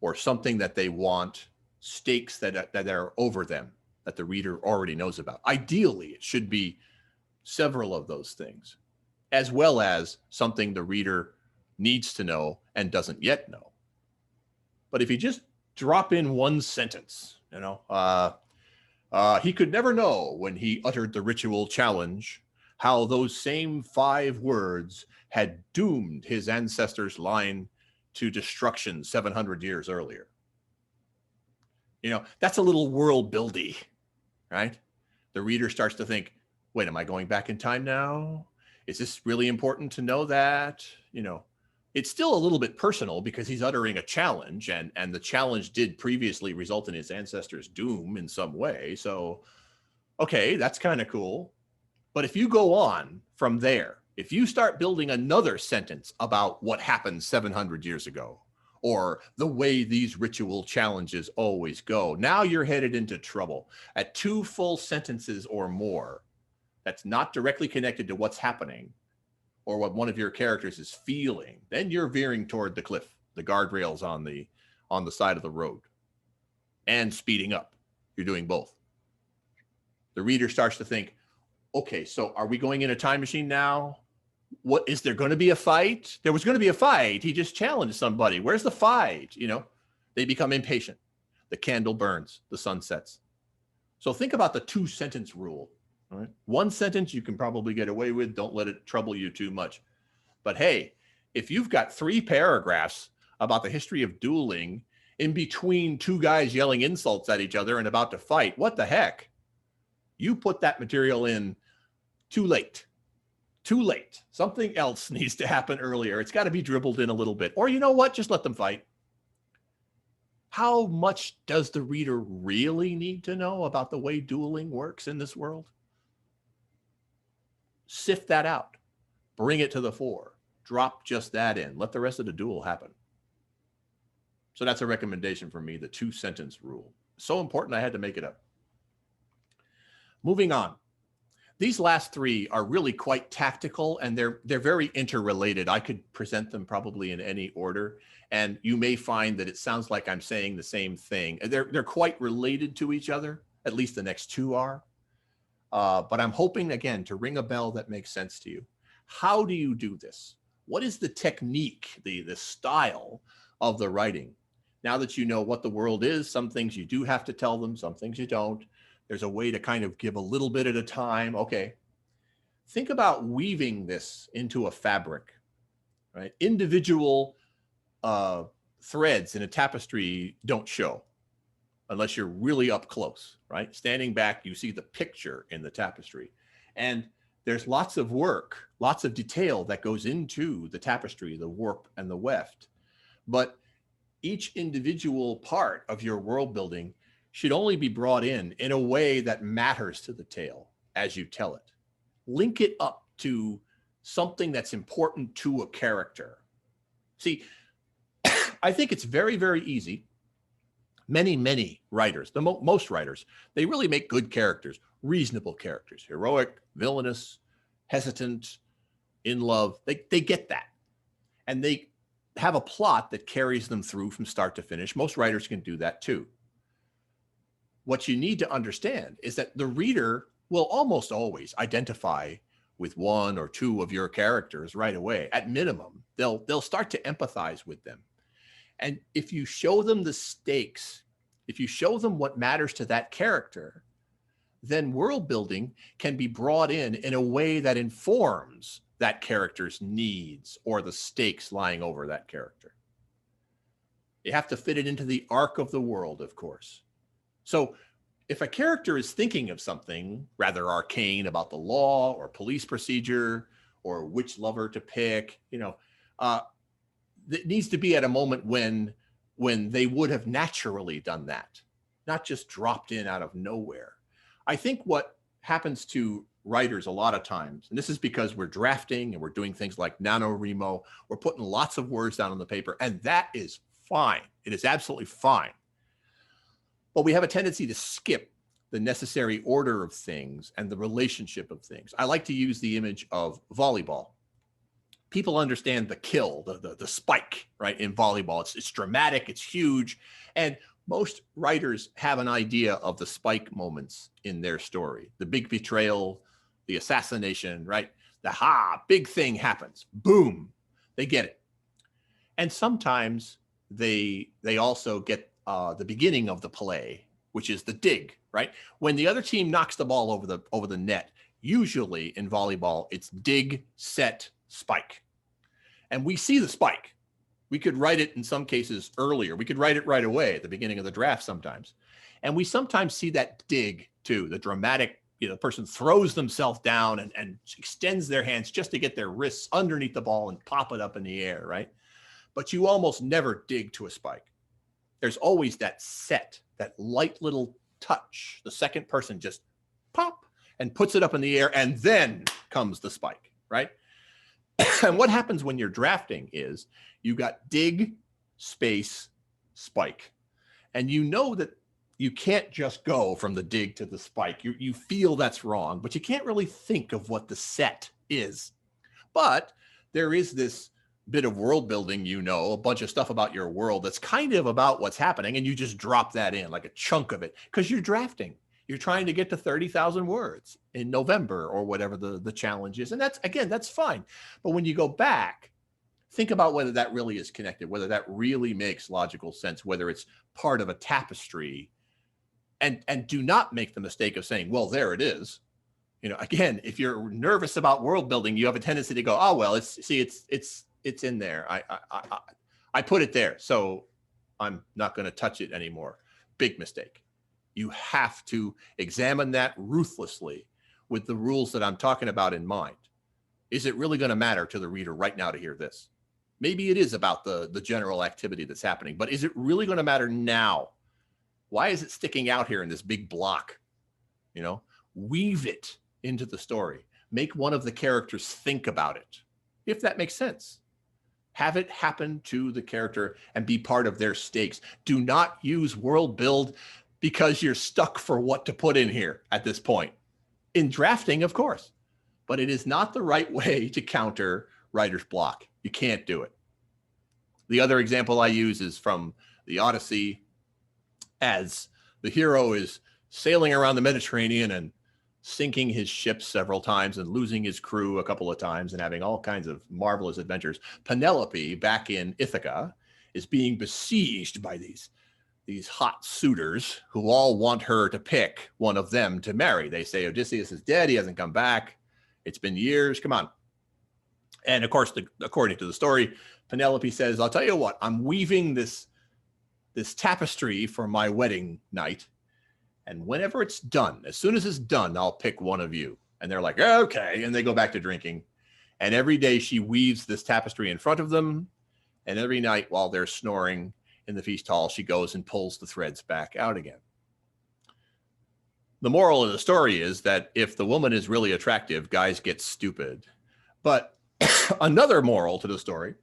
or something that they want, stakes that are over them that the reader already knows about. Ideally, it should be several of those things, as well as something the reader needs to know and doesn't yet know. But if you just drop in one sentence, he could never know when he uttered the ritual challenge how those same 5 words had doomed his ancestors' line to destruction 700 years earlier. That's a little world buildy, right? The reader starts to think, wait, am I going back in time now? Is this really important to know that? It's still a little bit personal because he's uttering a challenge, and the challenge did previously result in his ancestors' doom in some way. So, okay, that's kind of cool. But if you go on from there, if you start building another sentence about what happened 700 years ago, or the way these ritual challenges always go, now you're headed into trouble. At 2 full sentences or more, that's not directly connected to what's happening or what one of your characters is feeling, then you're veering toward the cliff, the guardrails on the side of the road, and speeding up. You're doing both. The reader starts to think, okay, so are we going in a time machine now? What is there going to be a fight? There was going to be a fight. He just challenged somebody. Where's the fight? They become impatient. The candle burns, the sun sets. So think about the 2-sentence rule. All right. 1 sentence you can probably get away with. Don't let it trouble you too much. But hey, if you've got 3 paragraphs about the history of dueling in between 2 guys yelling insults at each other and about to fight, what the heck? You put that material in too late. Too late. Something else needs to happen earlier. It's got to be dribbled in a little bit. Or you know what? Just let them fight. How much does the reader really need to know about the way dueling works in this world? Sift that out. Bring it to the fore. Drop just that in. Let the rest of the duel happen. So that's a recommendation for me, the 2-sentence rule. So important I had to make it up. Moving on. These last 3 are really quite tactical, and they're very interrelated. I could present them probably in any order, and you may find that it sounds like I'm saying the same thing. They're quite related to each other, at least the next 2 are. But I'm hoping, again, to ring a bell that makes sense to you. How do you do this? What is the technique, the style of the writing? Now that you know what the world is, some things you do have to tell them, some things you don't. There's a way to kind of give a little bit at a time. Okay. Think about weaving this into a fabric, right? Individual threads in a tapestry don't show unless you're really up close, right? Standing back, you see the picture in the tapestry. And there's lots of work, lots of detail that goes into the tapestry, the warp and the weft. But each individual part of your world building should only be brought in a way that matters to the tale as you tell it. Link it up to something that's important to a character. See, I think it's very, very easy. Many writers, most writers, they really make good characters, reasonable characters, heroic, villainous, hesitant, in love. They get that. And they have a plot that carries them through from start to finish. Most writers can do that too. What you need to understand is that the reader will almost always identify with 1 or 2 of your characters right away. At minimum, they'll start to empathize with them. And if you show them the stakes, if you show them what matters to that character, then world building can be brought in a way that informs that character's needs or the stakes lying over that character. You have to fit it into the arc of the world, of course. So if a character is thinking of something rather arcane about the law or police procedure or which lover to pick, it needs to be at a moment when they would have naturally done that, not just dropped in out of nowhere. I think what happens to writers a lot of times, and this is because we're drafting and we're doing things like NaNoWriMo, we're putting lots of words down on the paper, and that is fine. It is absolutely fine. But we have a tendency to skip the necessary order of things and the relationship of things. I like to use the image of volleyball. People understand the kill, the spike, right? In volleyball, it's dramatic, it's huge. And most writers have an idea of the spike moments in their story. The big betrayal, the assassination, right? The big thing happens. Boom, they get it. And sometimes they also get the beginning of the play, which is the dig, right? When the other team knocks the ball over the net, usually in volleyball, it's dig, set, spike. And we see the spike. We could write it in some cases earlier. We could write it right away at the beginning of the draft sometimes. And we sometimes see that dig too, the dramatic, the person throws themselves down and extends their hands just to get their wrists underneath the ball and pop it up in the air, right? But you almost never dig to a spike. There's always that set, that light little touch. The second person just pop and puts it up in the air, and then comes the spike, right? And what happens when you're drafting is you got dig, space, spike. And you know that you can't just go from the dig to the spike. You feel that's wrong, but you can't really think of what the set is. But there is this bit of world building, a bunch of stuff about your world that's kind of about what's happening, and you just drop that in like a chunk of it because you're drafting. You're trying to get to 30,000 words in November or whatever the challenge is. And that's fine. But when you go back, think about whether that really is connected, whether that really makes logical sense, whether it's part of a tapestry, and do not make the mistake of saying, well, there it is. Again, if you're nervous about world building, you have a tendency to go, oh, well, it's in there. I put it there, so I'm not going to touch it anymore. Big mistake. You have to examine that ruthlessly with the rules that I'm talking about in mind. Is it really going to matter to the reader right now to hear this? Maybe it is about the general activity that's happening, but is it really going to matter now? Why is it sticking out here in this big block? Weave it into the story. Make one of the characters think about it, if that makes sense. Have it happen to the character and be part of their stakes. Do not use world build because you're stuck for what to put in here at this point. In drafting, of course, but it is not the right way to counter writer's block. You can't do it. The other example I use is from the Odyssey, as the hero is sailing around the Mediterranean and sinking his ship several times and losing his crew a couple of times and having all kinds of marvelous adventures. Penelope, back in Ithaca, is being besieged by these hot suitors who all want her to pick one of them to marry. They say Odysseus is dead. He hasn't come back. It's been years. Come on. And of course, according to the story, Penelope says, I'll tell you what, I'm weaving this tapestry for my wedding night. And whenever it's done, as soon as it's done, I'll pick one of you. And they're like, okay. And they go back to drinking. And every day she weaves this tapestry in front of them. And every night while they're snoring in the feast hall, she goes and pulls the threads back out again. The moral of the story is that if the woman is really attractive, guys get stupid. But another moral to the story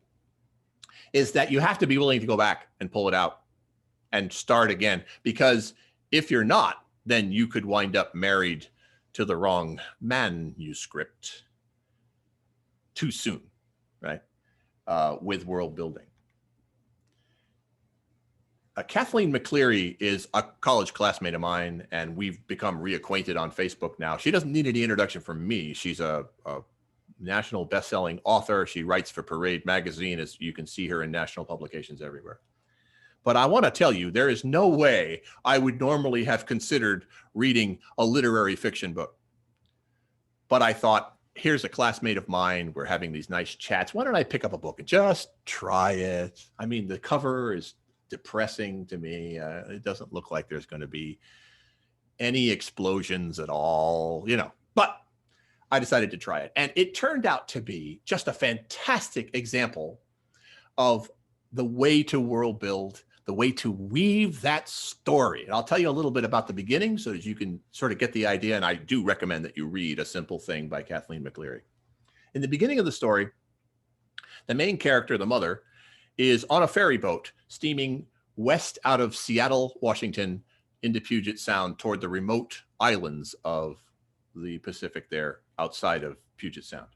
is that you have to be willing to go back and pull it out and start again. Because if you're not, then you could wind up married to the wrong manuscript too soon, right? With world building. Kathleen McCleary is a college classmate of mine, and we've become reacquainted on Facebook now. She doesn't need any introduction from me. She's a national best-selling author. She writes for Parade magazine, as you can see her in national publications everywhere. But I want to tell you, there is no way I would normally have considered reading a literary fiction book. But I thought, here's a classmate of mine. We're having these nice chats. Why don't I pick up a book and just try it? I mean, the cover is depressing to me. It doesn't look like there's going to be any explosions at all, but I decided to try it. And it turned out to be just a fantastic example of the way to world build, the way to weave that story. And I'll tell you a little bit about the beginning so that you can sort of get the idea. And I do recommend that you read A Simple Thing by Kathleen McCleary. In the beginning of the story, the main character, the mother, is on a ferry boat steaming west out of Seattle, Washington, into Puget Sound toward the remote islands of the Pacific there outside of Puget Sound.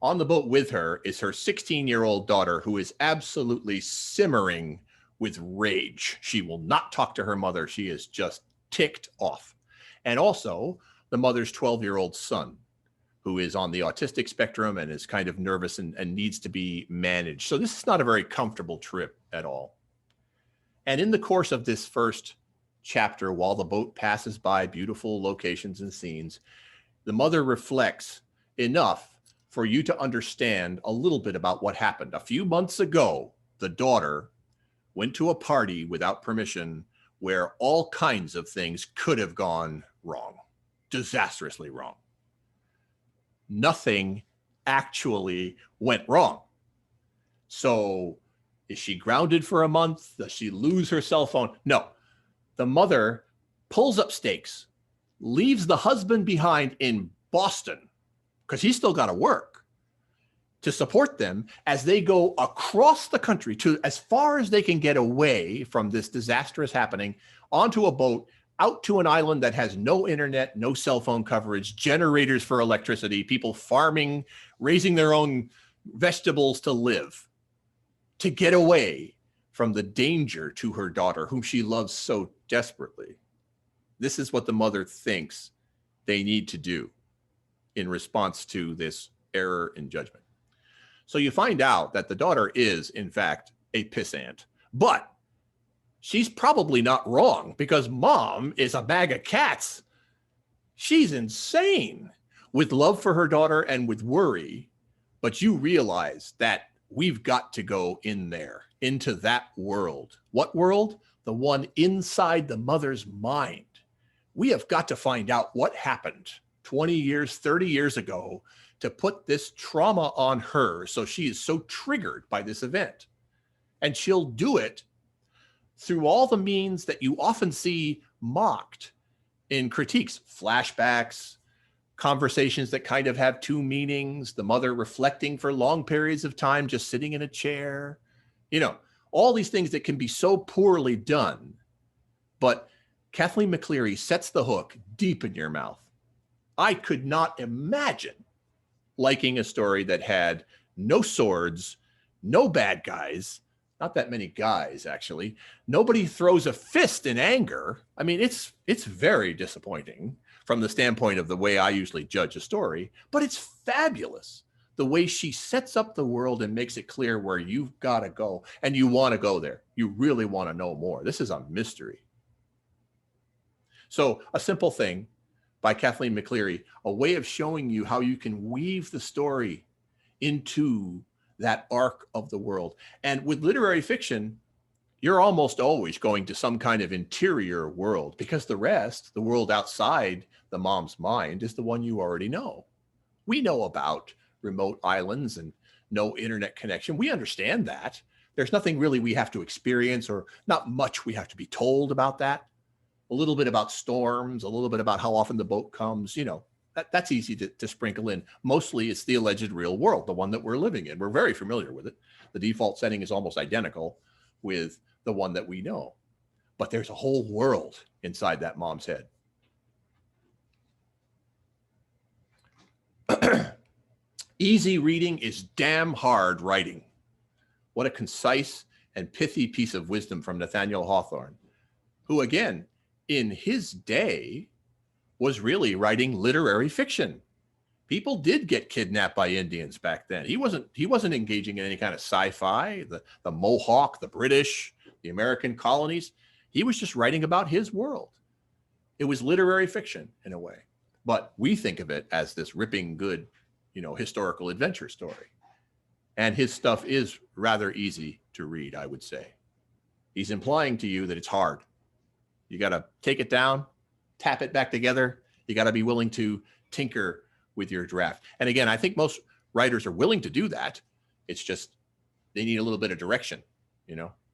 On the boat with her is her 16-year-old daughter, who is absolutely simmering with rage. She will not talk to her mother. She is just ticked off. And also the mother's 12-year-old son, who is on the autistic spectrum and is kind of nervous and needs to be managed. So this is not a very comfortable trip at all. And in the course of this first chapter, while the boat passes by beautiful locations and scenes, the mother reflects enough for you to understand a little bit about what happened. A few months ago, the daughter went to a party without permission where all kinds of things could have gone wrong, disastrously wrong. Nothing actually went wrong. So is she grounded for a month? Does she lose her cell phone? No. The mother pulls up stakes, leaves the husband behind in Boston, because he's still got to work, to support them as they go across the country to as far as they can get away from this disastrous happening, onto a boat out to an island that has no internet, no cell phone coverage, generators for electricity, people farming, raising their own vegetables to live, to get away from the danger to her daughter, whom she loves so desperately. This is what the mother thinks they need to do in response to this error in judgment. So you find out that the daughter is, in fact, a pissant, but she's probably not wrong, because mom is a bag of cats. She's insane with love for her daughter and with worry, but you realize that we've got to go in there, into that world. What world? The one inside the mother's mind. We have got to find out what happened 20 years, 30 years ago to put this trauma on her, so she is so triggered by this event. And she'll do it through all the means that you often see mocked in critiques: flashbacks, conversations that kind of have two meanings, the mother reflecting for long periods of time, just sitting in a chair, all these things that can be so poorly done. But Kathleen McCleary sets the hook deep in your mouth. I could not imagine liking a story that had no swords, no bad guys, not that many guys, actually. Nobody throws a fist in anger. I mean, it's very disappointing from the standpoint of the way I usually judge a story, but it's fabulous the way she sets up the world and makes it clear where you've got to go, and you want to go there. You really want to know more. This is a mystery. So a simple thing by Kathleen McCleary, a way of showing you how you can weave the story into that arc of the world. And with literary fiction, you're almost always going to some kind of interior world, because the rest, the world outside the mom's mind, is the one you already know. We know about remote islands and no internet connection. We understand that. There's nothing really we have to experience, or not much we have to be told about that. A little bit about storms, a little bit about how often the boat comes, that's easy to sprinkle in. Mostly it's the alleged real world, the one that we're living in. We're very familiar with it. The default setting is almost identical with the one that we know. But there's a whole world inside that mom's head. Easy reading is damn hard writing. What a concise and pithy piece of wisdom from Nathaniel Hawthorne, who, again, in his day, was really writing literary fiction. People did get kidnapped by Indians back then. He wasn't engaging in any kind of sci-fi, the Mohawk, the British, the American colonies. He was just writing about his world. It was literary fiction in a way, but we think of it as this ripping good, historical adventure story. And his stuff is rather easy to read, I would say. He's implying to you that it's hard. You got to take it down, tap it back together. You got to be willing to tinker with your draft. And again, I think most writers are willing to do that. It's just they need a little bit of direction,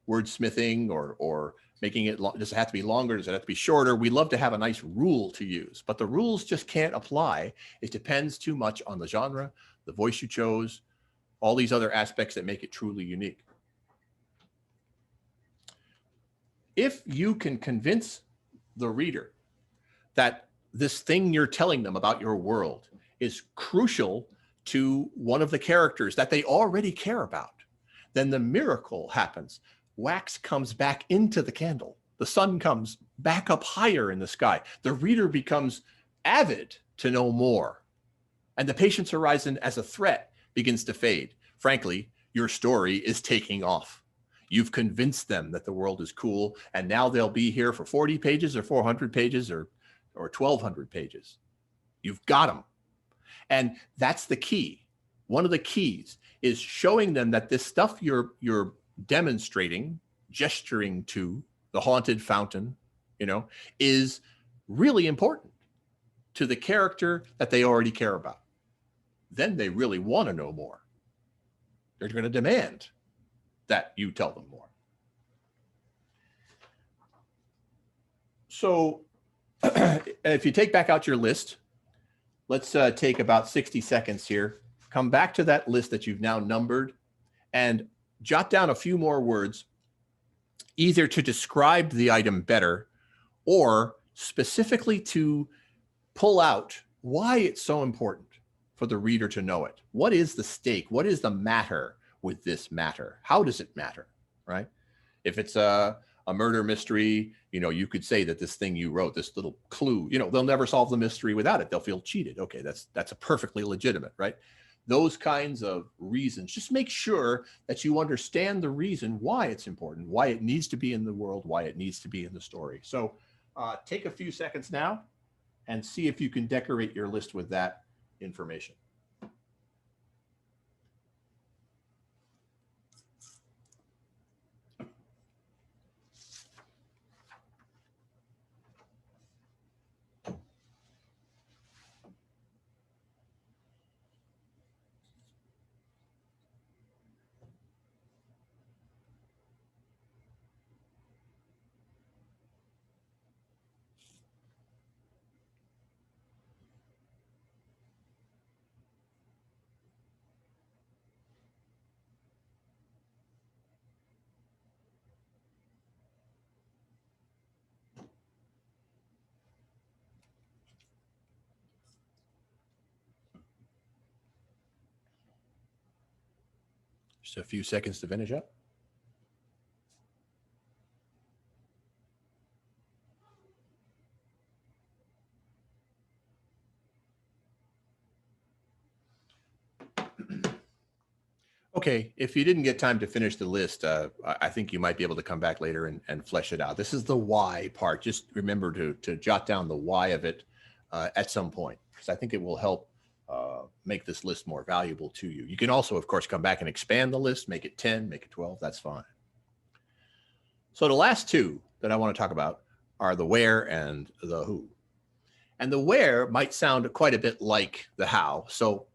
wordsmithing or making it. Does it have to be longer? Does it have to be shorter? We love to have a nice rule to use, but the rules just can't apply. It depends too much on the genre, the voice you chose, all these other aspects that make it truly unique. If you can convince the reader that this thing you're telling them about your world is crucial to one of the characters that they already care about, then the miracle happens. Wax comes back into the candle. The sun comes back up higher in the sky. The reader becomes avid to know more. And the patient's horizon as a threat begins to fade. Frankly, your story is taking off. You've convinced them that the world is cool, and now they'll be here for 40 pages or 400 pages or 1,200 pages. You've got them. And that's the key. One of the keys is showing them that this stuff you're demonstrating, gesturing to, the haunted fountain, is really important to the character that they already care about. Then they really want to know more. They're going to demand that you tell them more. So if you take back out your list, let's take about 60 seconds here. Come back to that list that you've now numbered and jot down a few more words, either to describe the item better or specifically to pull out why it's so important for the reader to know it. What is the stake? What is the matter with this matter? How does it matter, right? If it's a murder mystery, you could say that this thing you wrote, this little clue, they'll never solve the mystery without it. They'll feel cheated. Okay, that's a perfectly legitimate, right? Those kinds of reasons. Just make sure that you understand the reason why it's important, why it needs to be in the world, why it needs to be in the story. So take a few seconds now and see if you can decorate your list with that information. Just a few seconds to finish up. Okay, if you didn't get time to finish the list, I think you might be able to come back later and flesh it out. This is the why part. Just remember to jot down the why of it at some point, because I think it will help make this list more valuable to you. You can also, of course, come back and expand the list, make it 10, make it 12, that's fine. So the last two that I want to talk about are the where and the who. And the where might sound quite a bit like the how. So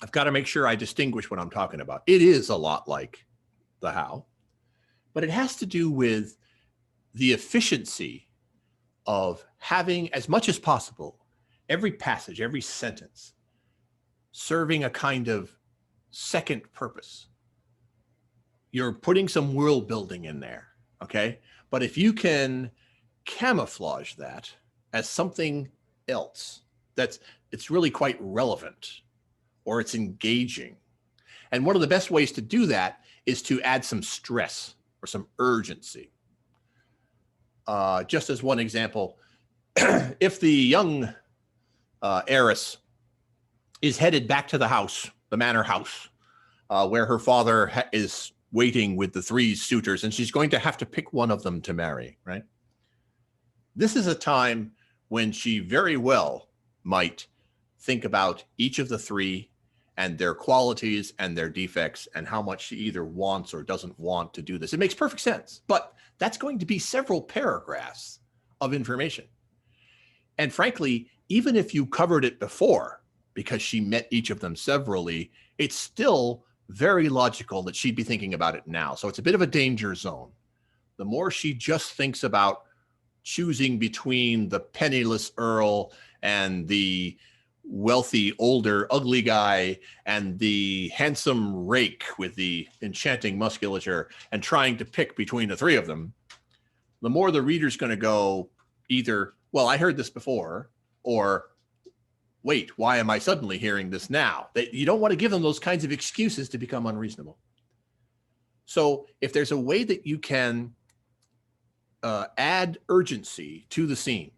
I've got to make sure I distinguish what I'm talking about. It is a lot like the how, but it has to do with the efficiency of having, as much as possible, every passage, every sentence serving a kind of second purpose. You're putting some world building in there, okay? But if you can camouflage that as something else, it's really quite relevant, or it's engaging. And one of the best ways to do that is to add some stress or some urgency. Just as one example, if the young heiress is headed back to the house, the manor house, where her father is waiting with the 3 suitors, and she's going to have to pick one of them to marry, right? This is a time when she very well might think about each of the 3 and their qualities and their defects and how much she either wants or doesn't want to do this. It makes perfect sense, but that's going to be several paragraphs of information. And frankly, even if you covered it before, because she met each of them severally, it's still very logical that she'd be thinking about it now. So it's a bit of a danger zone. The more she just thinks about choosing between the penniless earl and the wealthy, older, ugly guy and the handsome rake with the enchanting musculature and trying to pick between the 3 of them, the more the reader's going to go, either, well, I heard this before, or wait, why am I suddenly hearing this now? You don't want to give them those kinds of excuses to become unreasonable. So if there's a way that you can add urgency to the scene,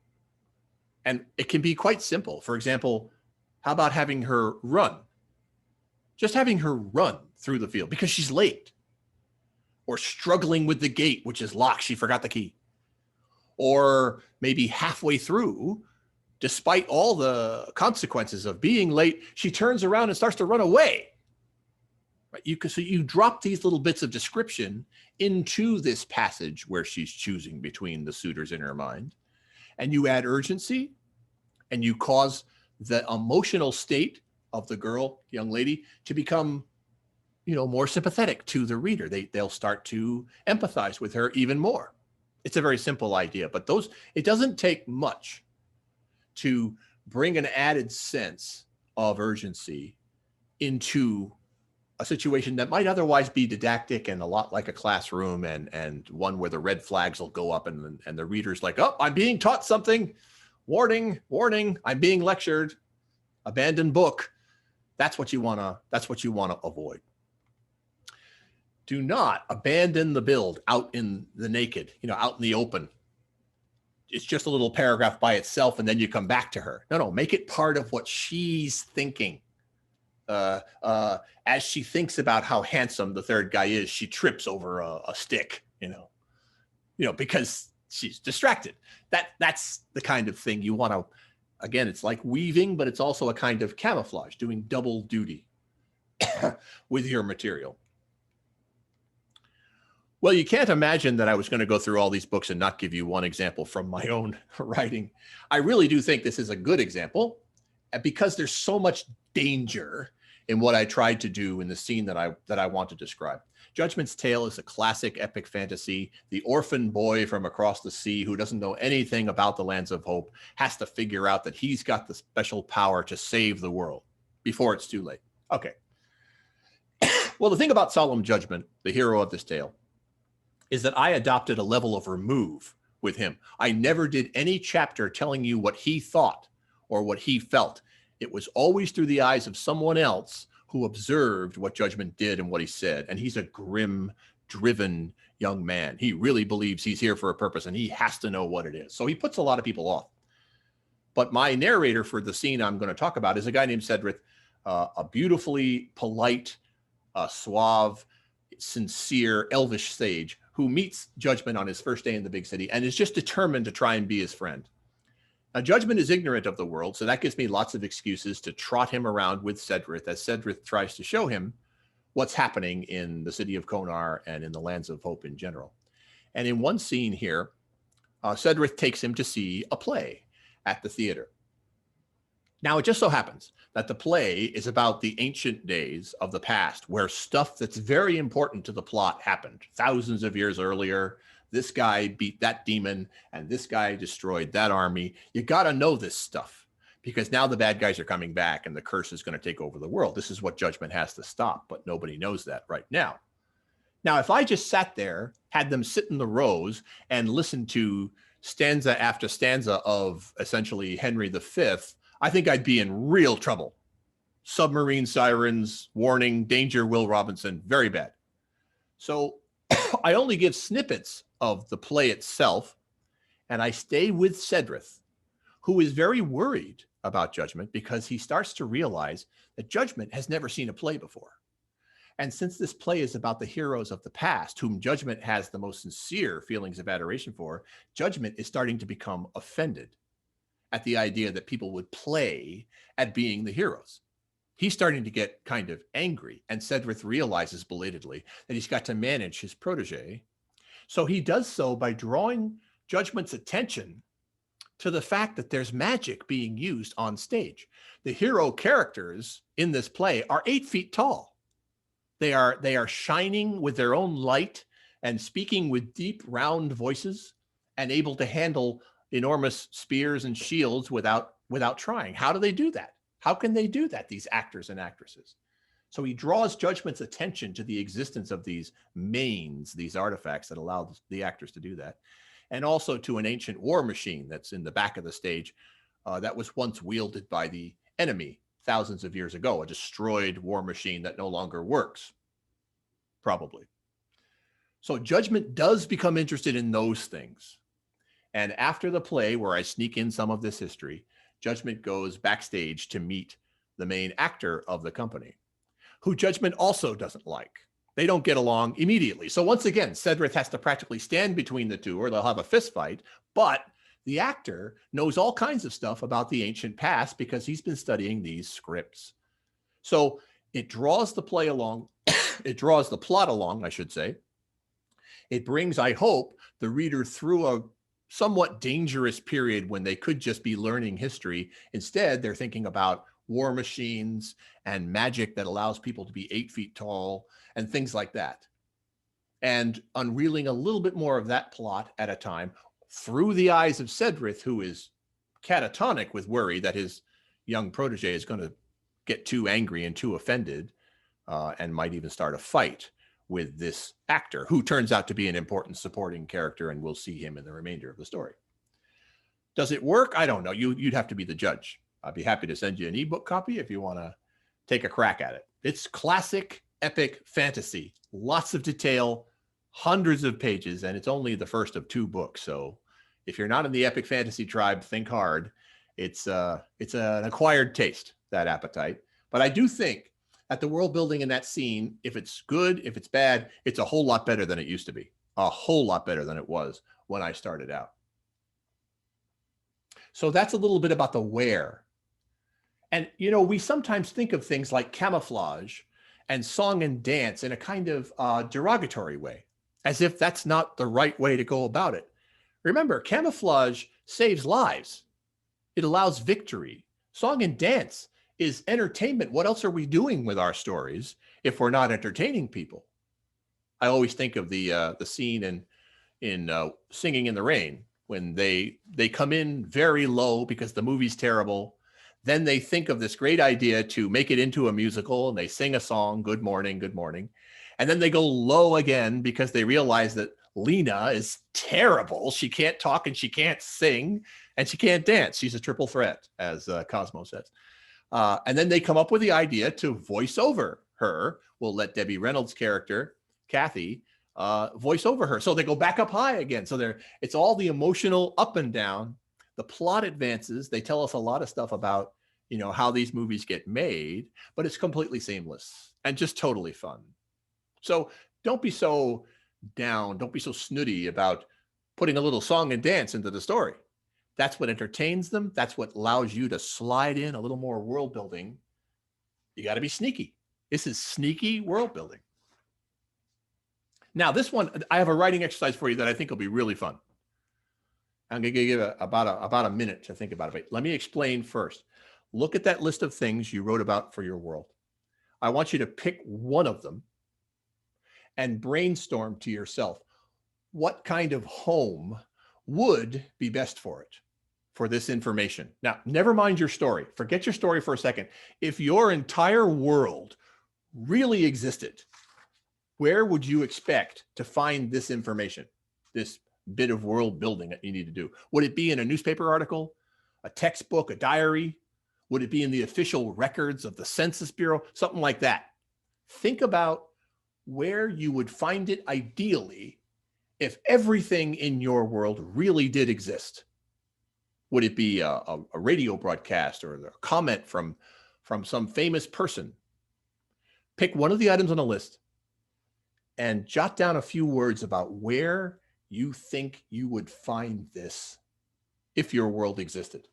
and it can be quite simple. For example, how about having her run? Just having her run through the field because she's late, or struggling with the gate, which is locked. She forgot the key. Or maybe halfway through, despite all the consequences of being late, she turns around and starts to run away. Right? So you drop these little bits of description into this passage where she's choosing between the suitors in her mind, and you add urgency, and you cause the emotional state of the girl, young lady, to become, more sympathetic to the reader. They'll start to empathize with her even more. It's a very simple idea, but it doesn't take much to bring an added sense of urgency into a situation that might otherwise be didactic and a lot like a classroom, and one where the red flags will go up and the reader's like, oh, I'm being taught something. Warning, warning, I'm being lectured. Abandon book. That's what you want to avoid. Do not abandon the build out in the naked, out in the open. It's just a little paragraph by itself, and then you come back to her. No, make it part of what she's thinking. As she thinks about how handsome the third guy is, she trips over a stick, because she's distracted. That's the kind of thing you want to, again, it's like weaving, but it's also a kind of camouflage, doing double duty with your material. Well, you can't imagine that I was going to go through all these books and not give you one example from my own writing. I really do think this is a good example, because there's so much danger in what I tried to do in the scene that I want to describe. Judgment's Tale is a classic epic fantasy. The orphan boy from across the sea who doesn't know anything about the lands of hope has to figure out that he's got the special power to save the world before it's too late. Okay. Well, the thing about Solemn Judgment, the hero of this tale, is that I adopted a level of remove with him. I never did any chapter telling you what he thought or what he felt. It was always through the eyes of someone else who observed what Judgment did and what he said. And he's a grim, driven young man. He really believes he's here for a purpose, and he has to know what it is. So he puts a lot of people off. But my narrator for the scene I'm going to talk about is a guy named Cedric, a beautifully polite, suave, sincere, elvish sage who meets Judgment on his first day in the big city and is just determined to try and be his friend. Now, Judgment is ignorant of the world, so that gives me lots of excuses to trot him around with Cedric as Cedric tries to show him what's happening in the city of Konar and in the lands of hope in general. And in one scene here, Cedric takes him to see a play at the theater. Now, it just so happens that the play is about the ancient days of the past where stuff that's very important to the plot happened. Thousands of years earlier, this guy beat that demon and this guy destroyed that army. You got to know this stuff because now the bad guys are coming back and the curse is going to take over the world. This is what Judgment has to stop, but nobody knows that right now. Now, if I just sat there, had them sit in the rows and listen to stanza after stanza of essentially Henry V, I think I'd be in real trouble. Submarine sirens, warning, danger, Will Robinson, very bad. So I only give snippets of the play itself, and I stay with Cedric, who is very worried about Judgment because he starts to realize that Judgment has never seen a play before. And since this play is about the heroes of the past, whom Judgment has the most sincere feelings of adoration for, Judgment is starting to become offended at the idea that people would play at being the heroes. He's starting to get kind of angry, and Cedric realizes belatedly that he's got to manage his protege. So he does so by drawing Judgment's attention to the fact that there's magic being used on stage. The hero characters in this play are 8 feet tall. They are shining with their own light and speaking with deep, round voices and able to handle enormous spears and shields without trying. How do they do that? How can they do that, these actors and actresses? So he draws Judgment's attention to the existence of these manes, these artifacts that allow the actors to do that. and also to an ancient war machine that's in the back of the stage that was once wielded by the enemy thousands of years ago, a destroyed war machine that no longer works, probably. So Judgment does become interested in those things. And after the play, where I sneak in some of this history, Judgment goes backstage to meet the main actor of the company, who Judgment also doesn't like. They don't get along immediately. So once again, Cedrith has to practically stand between the two, or they'll have a fist fight. But the actor knows all kinds of stuff about the ancient past because he's been studying these scripts. So it draws the play along. It draws the plot along, I should say. It brings, I hope, the reader through a somewhat dangerous period when they could just be learning history. Instead, they're thinking about war machines and magic that allows people to be 8 feet tall and things like that. And unreeling a little bit more of that plot at a time through the eyes of Cedrith, who is catatonic with worry that his young protege is going to get too angry and too offended and might even start a fight with this actor, who turns out to be an important supporting character, and we'll see him in the remainder of the story. Does it work? I don't know. You'd have to be the judge. I'd be happy to send you an ebook copy if you want to take a crack at it. It's classic epic fantasy, lots of detail, hundreds of pages, and it's only the first of 2 books. So if you're not in the epic fantasy tribe, think hard. It's an acquired taste, that appetite. But I do think that the world building in that scene, if it's good, if it's bad, it's a whole lot better than it used to be. A whole lot better than it was when I started out. So that's a little bit about the where. And, you know, we sometimes think of things like camouflage and song and dance in a kind of derogatory way, as if that's not the right way to go about it. Remember, camouflage saves lives. It allows victory. Song and dance is entertainment. What else are we doing with our stories if we're not entertaining people? I always think of the scene in Singing in the Rain, when they come in very low because the movie's terrible. Then they think of this great idea to make it into a musical, and they sing a song, Good Morning, Good Morning. And then they go low again because they realize that Lena is terrible. She can't talk and she can't sing and she can't dance. She's a triple threat, as Cosmo says. And then they come up with the idea to voice over her. We'll let Debbie Reynolds' character, Kathy, voice over her. So they go back up high again. So it's all the emotional up and down. The plot advances. They tell us a lot of stuff about, you know, how these movies get made, but it's completely seamless and just totally fun. So don't be so down. Don't be so snooty about putting a little song and dance into the story. That's what entertains them. That's what allows you to slide in a little more world building. You got to be sneaky. This is sneaky world building. Now, this one, I have a writing exercise for you that I think will be really fun. I'm going to give you about a minute to think about it. But let me explain first. Look at that list of things you wrote about for your world. I want you to pick one of them and brainstorm to yourself what kind of home would be best for it, for this information. Now, never mind your story. Forget your story for a second. If your entire world really existed, where would you expect to find this information, this bit of world building that you need to do? Would it be in a newspaper article, a textbook, a diary? Would it be in the official records of the Census Bureau? Something like that. Think about where you would find it ideally if everything in your world really did exist. Would it be a radio broadcast or a comment from some famous person? Pick one of the items on the list and jot down a few words about where you think you would find this if your world existed.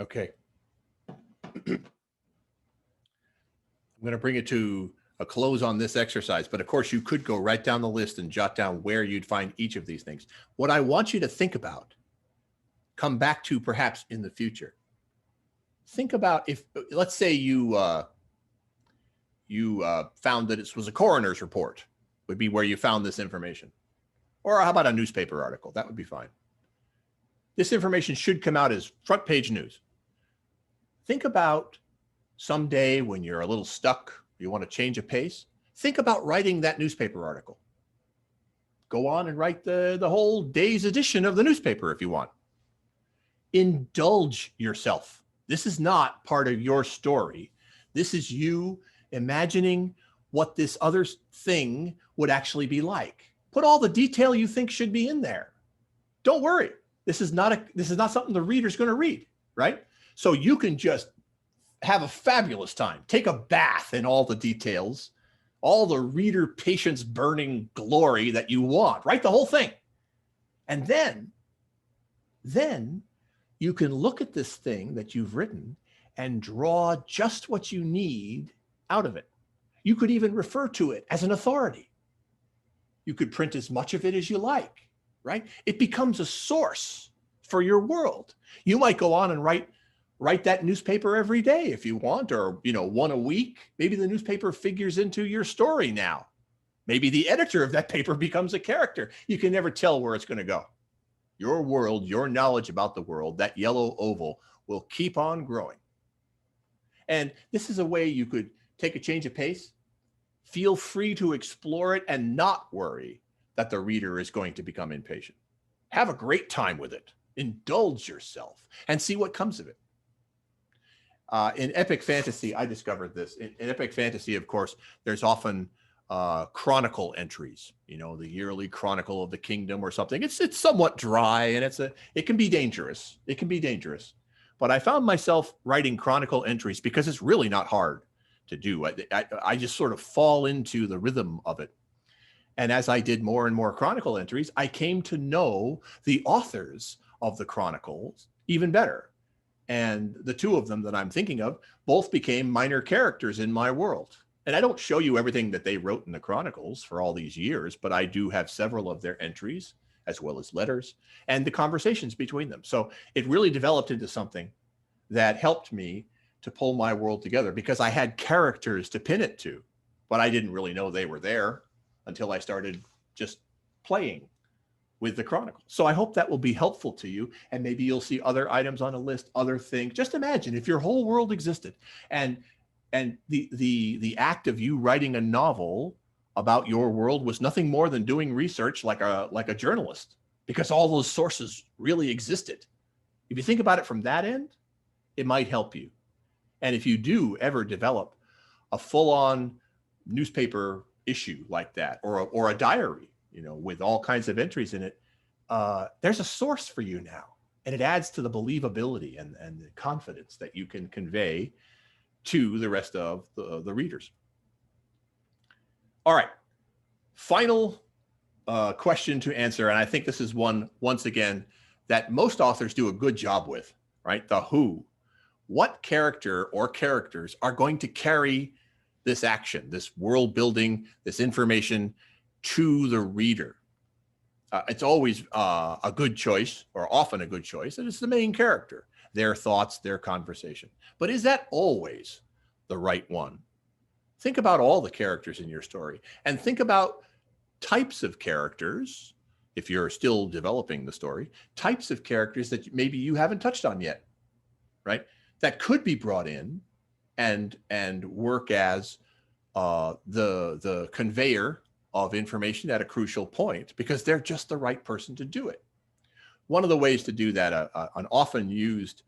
Okay. I'm going to bring it to a close on this exercise, but of course you could go right down the list and jot down where you'd find each of these things. What I want you to think about, come back to perhaps in the future. Think about if, let's say you found that it was a coroner's report, would be where you found this information. Or how about a newspaper article? That would be fine. This information should come out as front page news. Think about someday when you're a little stuck, you want to change a pace, think about writing that newspaper article. Go on and write the whole day's edition of the newspaper if you want. Indulge yourself. This is not part of your story. This is you imagining what this other thing would actually be like. Put all the detail you think should be in there. Don't worry. This is not something the reader's going to read, right? So you can just have a fabulous time. Take a bath in all the details, all the reader patience burning glory that you want. Write the whole thing. And then you can look at this thing that you've written and draw just what you need out of it. You could even refer to it as an authority. You could print as much of it as you like, right? It becomes a source for your world. You might go on and write that newspaper every day if you want, or one a week. Maybe the newspaper figures into your story now. Maybe the editor of that paper becomes a character. You can never tell where it's going to go. Your world, your knowledge about the world, that yellow oval will keep on growing. And this is a way you could take a change of pace, feel free to explore it, and not worry that the reader is going to become impatient. Have a great time with it. Indulge yourself and see what comes of it. In epic fantasy, I discovered this. In epic fantasy, of course, there's often chronicle entries, the yearly chronicle of the kingdom or something. It's somewhat dry, and it can be dangerous. It can be dangerous. But I found myself writing chronicle entries because it's really not hard to do. I just sort of fall into the rhythm of it. And as I did more and more chronicle entries, I came to know the authors of the chronicles even better. And the two of them that I'm thinking of both became minor characters in my world. And I don't show you everything that they wrote in the chronicles for all these years, but I do have several of their entries, as well as letters and the conversations between them. So it really developed into something that helped me to pull my world together because I had characters to pin it to, but I didn't really know they were there until I started just playing with the chronicle. So I hope that will be helpful to you, and maybe you'll see other items on a list, other things. Just imagine if your whole world existed, and the act of you writing a novel about your world was nothing more than doing research like a journalist, because all those sources really existed. If you think about it from that end, it might help you. And if you do ever develop a full-on newspaper issue like that, or a diary, with all kinds of entries in it, there's a source for you now. And it adds to the believability and the confidence that you can convey to the rest of the readers. All right, final question to answer. And I think this is one, once again, that most authors do a good job with, right? The who. What character or characters are going to carry this action, this world building, this information to the reader? It's always a good choice, or often a good choice, and it's the main character, their thoughts, their conversation. But is that always the right one? Think about all the characters in your story, and think about types of characters, if you're still developing the story, types of characters that maybe you haven't touched on yet, right? That could be brought in and work as the conveyor of information at a crucial point, because they're just the right person to do it. One of the ways to do that, an often used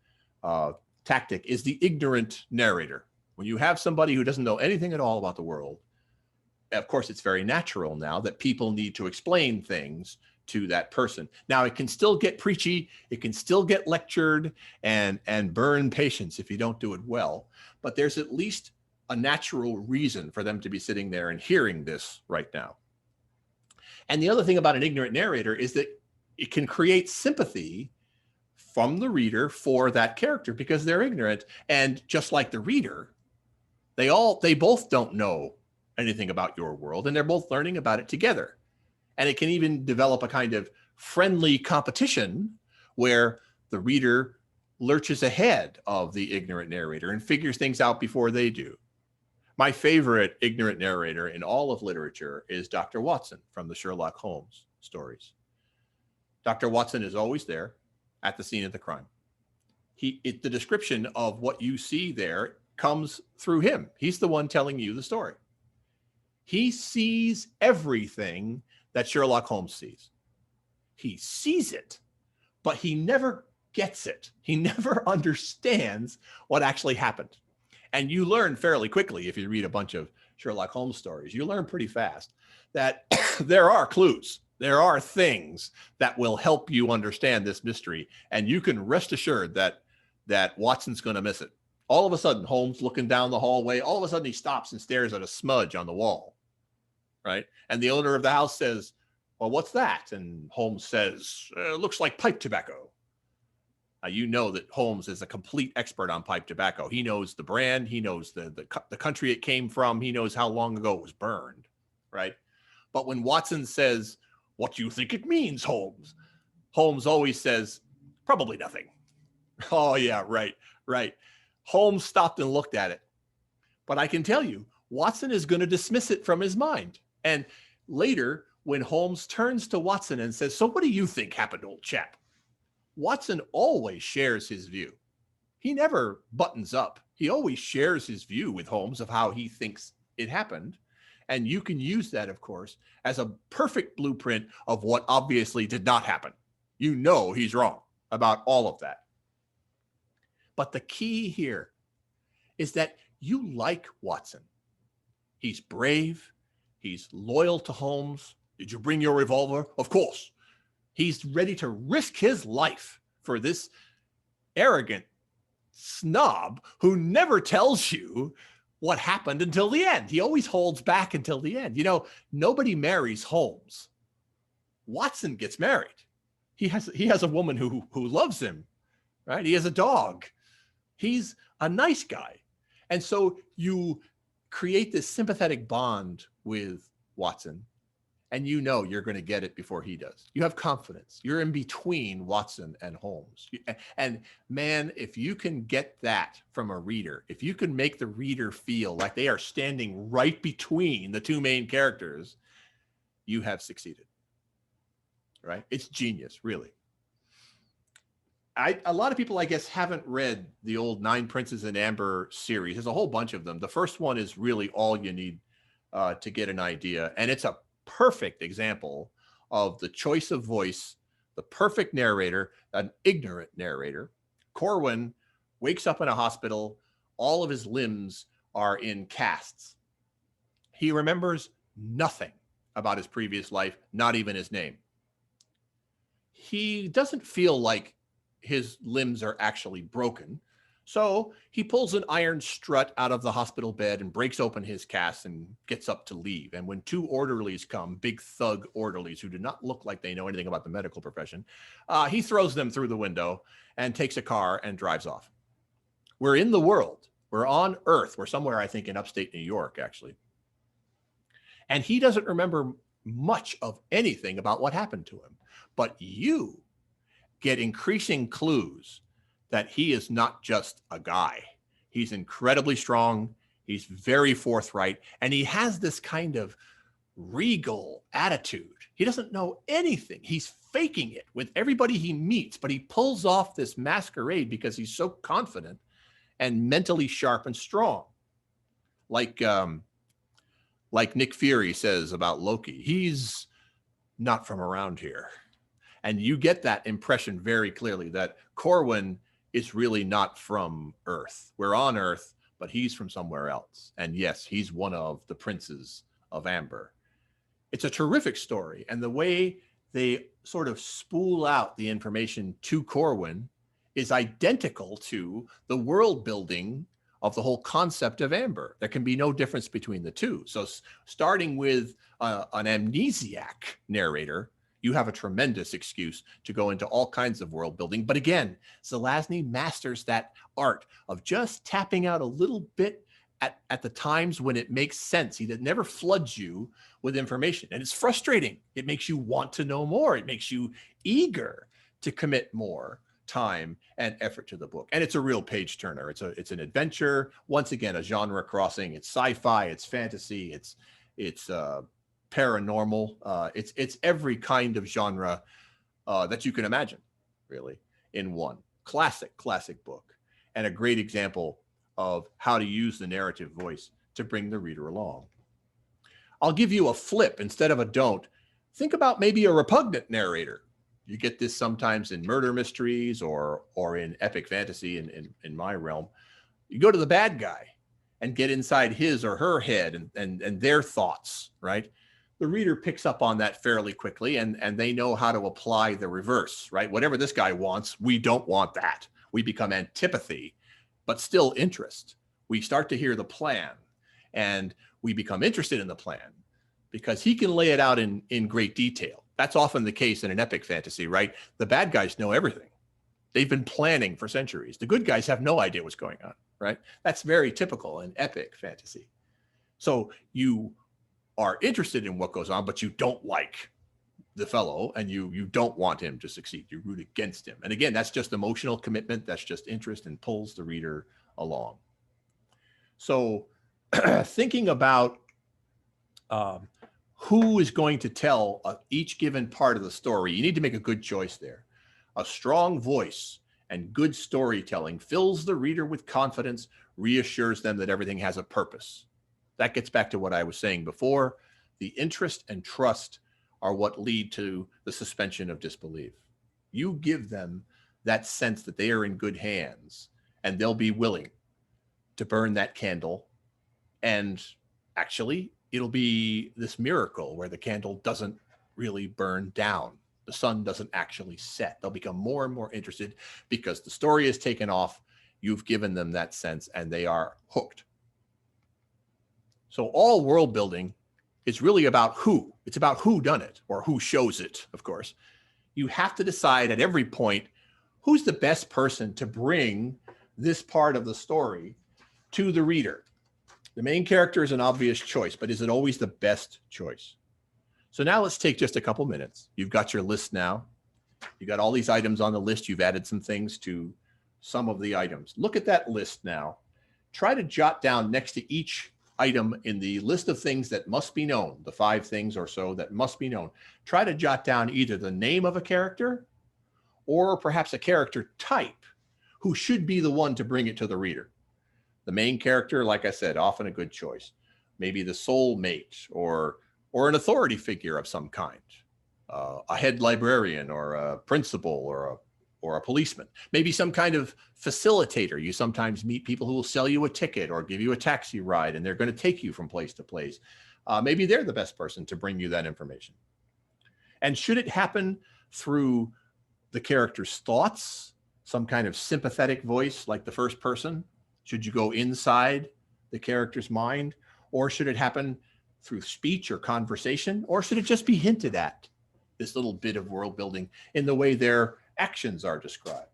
tactic, is the ignorant narrator. When you have somebody who doesn't know anything at all about the world, of course, it's very natural now that people need to explain things to that person. Now, it can still get preachy, it can still get lectured and burn patience if you don't do it well, but there's at least a natural reason for them to be sitting there and hearing this right now. And the other thing about an ignorant narrator is that it can create sympathy from the reader for that character because they're ignorant. And just like the reader, they both don't know anything about your world, and they're both learning about it together. And it can even develop a kind of friendly competition where the reader lurches ahead of the ignorant narrator and figures things out before they do. My favorite ignorant narrator in all of literature is Dr. Watson from the Sherlock Holmes stories. Dr. Watson is always there at the scene of the crime. The description of what you see there comes through him. He's the one telling you the story. He sees everything that Sherlock Holmes sees. He sees it, but he never gets it. He never understands what actually happened. And you learn fairly quickly if you read a bunch of Sherlock Holmes stories. You learn pretty fast that there are clues. There are things that will help you understand this mystery. And you can rest assured that Watson's going to miss it. All of a sudden, Holmes looking down the hallway, all of a sudden he stops and stares at a smudge on the wall, right? And the owner of the house says, well, what's that? And Holmes says, looks like pipe tobacco. You know that Holmes is a complete expert on pipe tobacco. He knows the brand. He knows the country it came from. He knows how long ago it was burned, right? But when Watson says, what do you think it means, Holmes? Holmes always says, probably nothing. Oh, yeah, right. Holmes stopped and looked at it. But I can tell you, Watson is going to dismiss it from his mind. And later, when Holmes turns to Watson and says, so what do you think happened, old chap? Watson always shares his view. He never buttons up. He always shares his view with Holmes of how he thinks it happened. And you can use that, of course, as a perfect blueprint of what obviously did not happen. You know he's wrong about all of that. But the key here is that you like Watson. He's brave. He's loyal to Holmes. Did you bring your revolver? Of course. He's ready to risk his life for this arrogant snob who never tells you what happened until the end. He always holds back until the end. You know, nobody marries Holmes. Watson gets married. He has a woman who loves him, right? He has a dog. He's a nice guy. And so you create this sympathetic bond with Watson, and you know you're going to get it before he does. You have confidence. You're in between Watson and Holmes. And man, if you can get that from a reader, if you can make the reader feel like they are standing right between the two main characters, you have succeeded, right? It's genius, really. A lot of people, I guess, haven't read the old Nine Princes in Amber series. There's a whole bunch of them. The first one is really all you need to get an idea. And it's a perfect example of the choice of voice, the perfect narrator, an ignorant narrator. Corwin wakes up in a hospital. All of his limbs are in casts. He remembers nothing about his previous life, not even his name. He doesn't feel like his limbs are actually broken. So he pulls an iron strut out of the hospital bed and breaks open his cast and gets up to leave. And when two orderlies come, big thug orderlies who do not look like they know anything about the medical profession, he throws them through the window and takes a car and drives off. We're in the world. We're on Earth. We're somewhere, I think, in upstate New York, actually. And he doesn't remember much of anything about what happened to him. But you get increasing clues that he is not just a guy. He's incredibly strong. He's very forthright. And he has this kind of regal attitude. He doesn't know anything. He's faking it with everybody he meets, but he pulls off this masquerade because he's so confident and mentally sharp and strong. Like Nick Fury says about Loki, he's not from around here. And you get that impression very clearly that Corwin is really not from Earth. We're on Earth, but he's from somewhere else. And yes, he's one of the princes of Amber. It's a terrific story. And the way they sort of spool out the information to Corwin is identical to the world building of the whole concept of Amber. There can be no difference between the two. So starting with an amnesiac narrator you have a tremendous excuse to go into all kinds of world building. But again, Zelazny masters that art of just tapping out a little bit at the times when it makes sense. He never floods you with information. And it's frustrating. It makes you want to know more. It makes you eager to commit more time and effort to the book. And it's a real page turner. It's an adventure. Once again, a genre crossing. It's sci-fi, it's fantasy, it's paranormal. It's every kind of genre that you can imagine, really, in one. Classic book, and a great example of how to use the narrative voice to bring the reader along. I'll give you a flip instead of a don't. Think about maybe a repugnant narrator. You get this sometimes in murder mysteries or in epic fantasy in my realm. You go to the bad guy and get inside his or her head and their thoughts, right? The reader picks up on that fairly quickly, and they know how to apply the reverse, right? Whatever this guy wants, we don't want that. We become antipathy, but still interest. We start to hear the plan, and we become interested in the plan because he can lay it out in great detail. That's often the case in an epic fantasy, right? The bad guys know everything. They've been planning for centuries. The good guys have no idea what's going on, right? That's very typical in epic fantasy. So you are interested in what goes on, but you don't like the fellow, and you don't want him to succeed. You root against him. And again, that's just emotional commitment. That's just interest, and pulls the reader along. So thinking about who is going to tell each given part of the story, you need to make a good choice there. A strong voice and good storytelling fills the reader with confidence, reassures them that everything has a purpose. That gets back to what I was saying before. The interest and trust are what lead to the suspension of disbelief. You give them that sense that they are in good hands, and they'll be willing to burn that candle. And actually, it'll be this miracle where the candle doesn't really burn down. The sun doesn't actually set. They'll become more and more interested because the story is taken off. You've given them that sense, and they are hooked. So all world building is really about who. It's about who done it, or who shows it, of course. You have to decide at every point, who's the best person to bring this part of the story to the reader. The main character is an obvious choice, but is it always the best choice? So now let's take just a couple minutes. You've got your list now. You got all these items on the list. You've added some things to some of the items. Look at that list now. Try to jot down next to each item in the list of things that must be known, the 5 things or so that must be known. Try to jot down either the name of a character or perhaps a character type who should be the one to bring it to the reader. The main character, like I said, often a good choice. Maybe the soulmate or an authority figure of some kind, a head librarian or a principal or a policeman. Maybe some kind of facilitator. You sometimes meet people who will sell you a ticket or give you a taxi ride, and they're going to take you from place to place. Maybe they're the best person to bring you that information. And should it happen through the character's thoughts, some kind of sympathetic voice like the first person? Should you go inside the character's mind? Or should it happen through speech or conversation? Or should it just be hinted at, this little bit of world building, in the way their actions are described?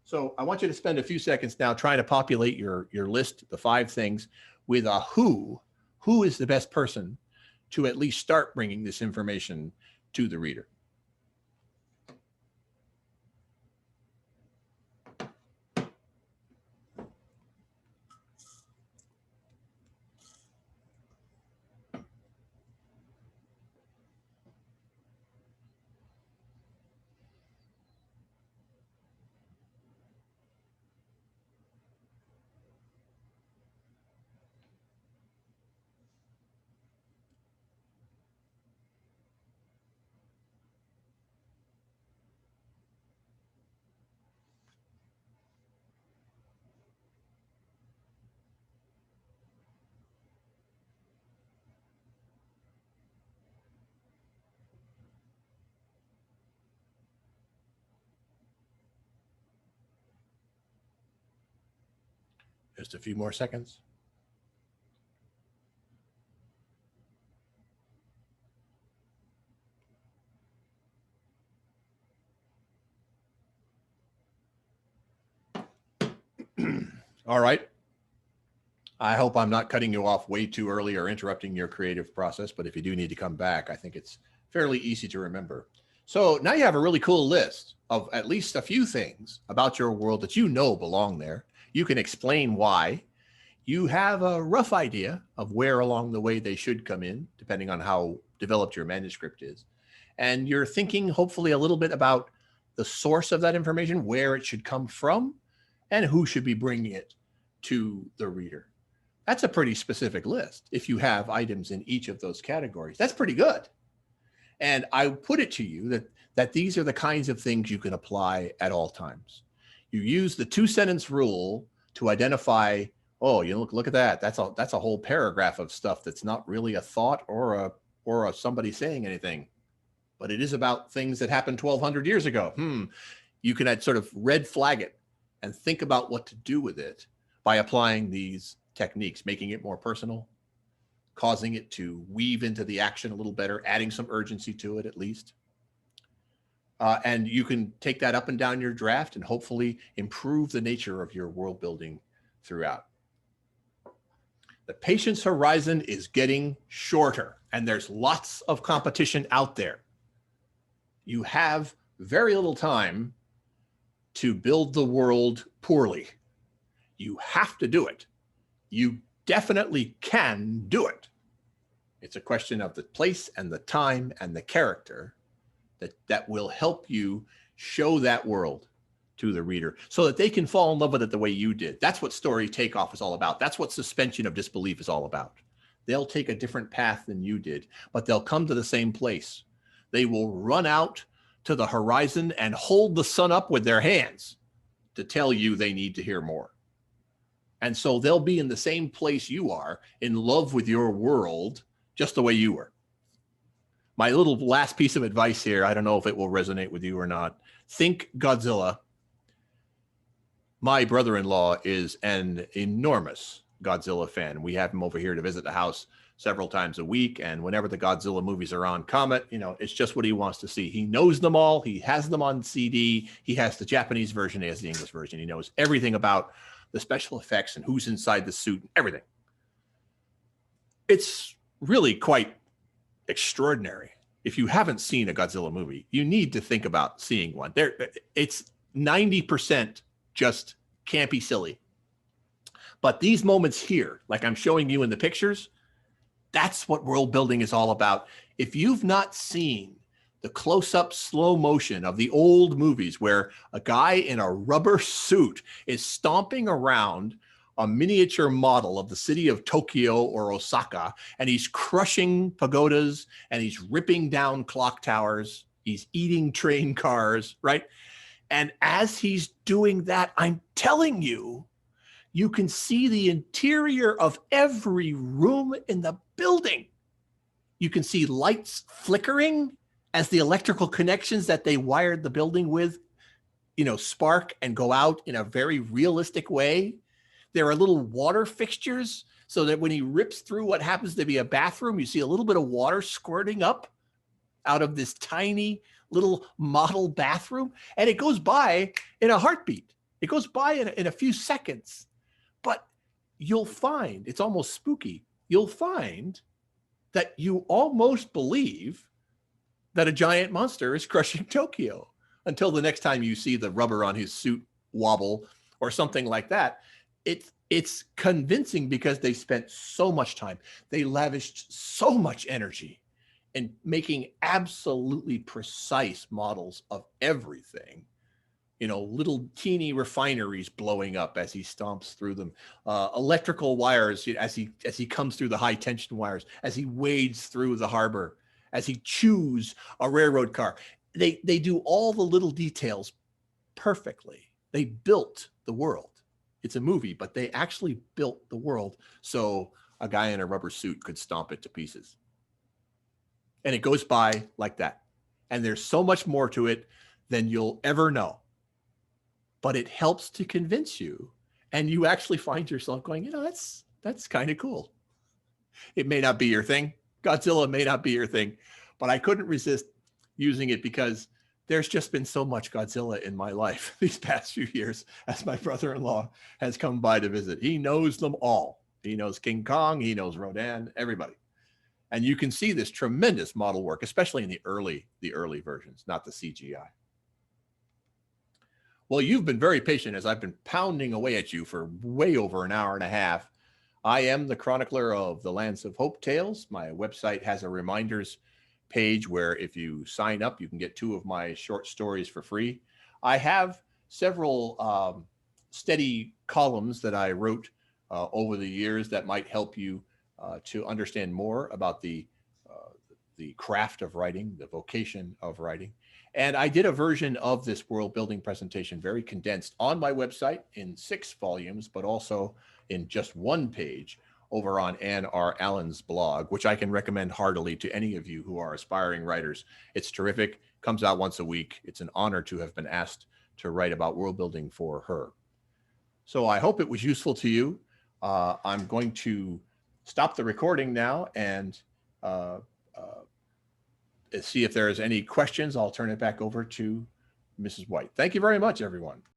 So I want you to spend a few seconds now trying to populate your list, the 5 things, with a who. Who is the best person to at least start bringing this information to the reader? Just a few more seconds. All right. I hope I'm not cutting you off way too early or interrupting your creative process, but if you do need to come back, I think it's fairly easy to remember. So now you have a really cool list of at least a few things about your world that you know belong there. You can explain why. You have a rough idea of where along the way they should come in, depending on how developed your manuscript is. And you're thinking hopefully a little bit about the source of that information, where it should come from, and who should be bringing it to the reader. That's a pretty specific list. If you have items in each of those categories, that's pretty good. And I put it to you that these are the kinds of things you can apply at all times. You use the 2-sentence rule to identify, oh, you look at that. That's a whole paragraph of stuff that's not really a thought or a somebody saying anything, but it is about things that happened 1,200 years ago. You can sort of red flag it and think about what to do with it by applying these techniques, making it more personal, causing it to weave into the action a little better, adding some urgency to it at least. And you can take that up and down your draft and hopefully improve the nature of your world building throughout. The patient's horizon is getting shorter, and there's lots of competition out there. You have very little time to build the world poorly. You have to do it. You definitely can do it. It's a question of the place and the time and the character that will help you show that world to the reader so that they can fall in love with it the way you did. That's what story takeoff is all about. That's what suspension of disbelief is all about. They'll take a different path than you did, but they'll come to the same place. They will run out to the horizon and hold the sun up with their hands to tell you they need to hear more. And so they'll be in the same place you are, in love with your world, just the way you were. My little last piece of advice here, I don't know if it will resonate with you or not. Think Godzilla. My brother-in-law is an enormous Godzilla fan. We have him over here to visit the house several times a week. And whenever the Godzilla movies are on Comet, it's just what he wants to see. He knows them all. He has them on CD. He has the Japanese version. He has the English version. He knows everything about the special effects and who's inside the suit and everything. It's really quite extraordinary. If you haven't seen a Godzilla movie, you need to think about seeing one. It's 90% just campy silly. But these moments here, like I'm showing you in the pictures, that's what world building is all about. If you've not seen the close-up slow motion of the old movies where a guy in a rubber suit is stomping around a miniature model of the city of Tokyo or Osaka, and he's crushing pagodas and he's ripping down clock towers, he's eating train cars, right? And as he's doing that, I'm telling you, you can see the interior of every room in the building. You can see lights flickering as the electrical connections that they wired the building with, spark and go out in a very realistic way. There are little water fixtures so that when he rips through what happens to be a bathroom, you see a little bit of water squirting up out of this tiny little model bathroom. And it goes by in a heartbeat. It goes by in a few seconds. But you'll find, it's almost spooky, you'll find that you almost believe that a giant monster is crushing Tokyo until the next time you see the rubber on his suit wobble or something like that. It's convincing because they spent so much time. They lavished so much energy in making absolutely precise models of everything. Little teeny refineries blowing up as he stomps through them, electrical wires as he comes through the high tension wires, as he wades through the harbor, as he chews a railroad car. They do all the little details perfectly. They built the world. It's a movie, but they actually built the world so a guy in a rubber suit could stomp it to pieces. And it goes by like that. And there's so much more to it than you'll ever know. But it helps to convince you. And you actually find yourself going, that's kind of cool. It may not be your thing. Godzilla may not be your thing. But I couldn't resist using it because there's just been so much Godzilla in my life these past few years as my brother-in-law has come by to visit. He knows them all. He knows King Kong, he knows Rodan, everybody. And you can see this tremendous model work, especially in the early versions, not the CGI. Well, you've been very patient as I've been pounding away at you for way over an hour and a half. I am the chronicler of the Lands of Hope Tales. My website has a reminders page where if you sign up, you can get 2 of my short stories for free. I have several steady columns that I wrote over the years that might help you to understand more about the craft of writing, the vocation of writing. And I did a version of this world building presentation, very condensed, on my website in 6 volumes, but also in just 1 page over on Ann R. Allen's blog, which I can recommend heartily to any of you who are aspiring writers. It's terrific, comes out once a week. It's an honor to have been asked to write about world building for her. So I hope it was useful to you. I'm going to stop the recording now and see if there's any questions. I'll turn it back over to Mrs. White. Thank you very much, everyone.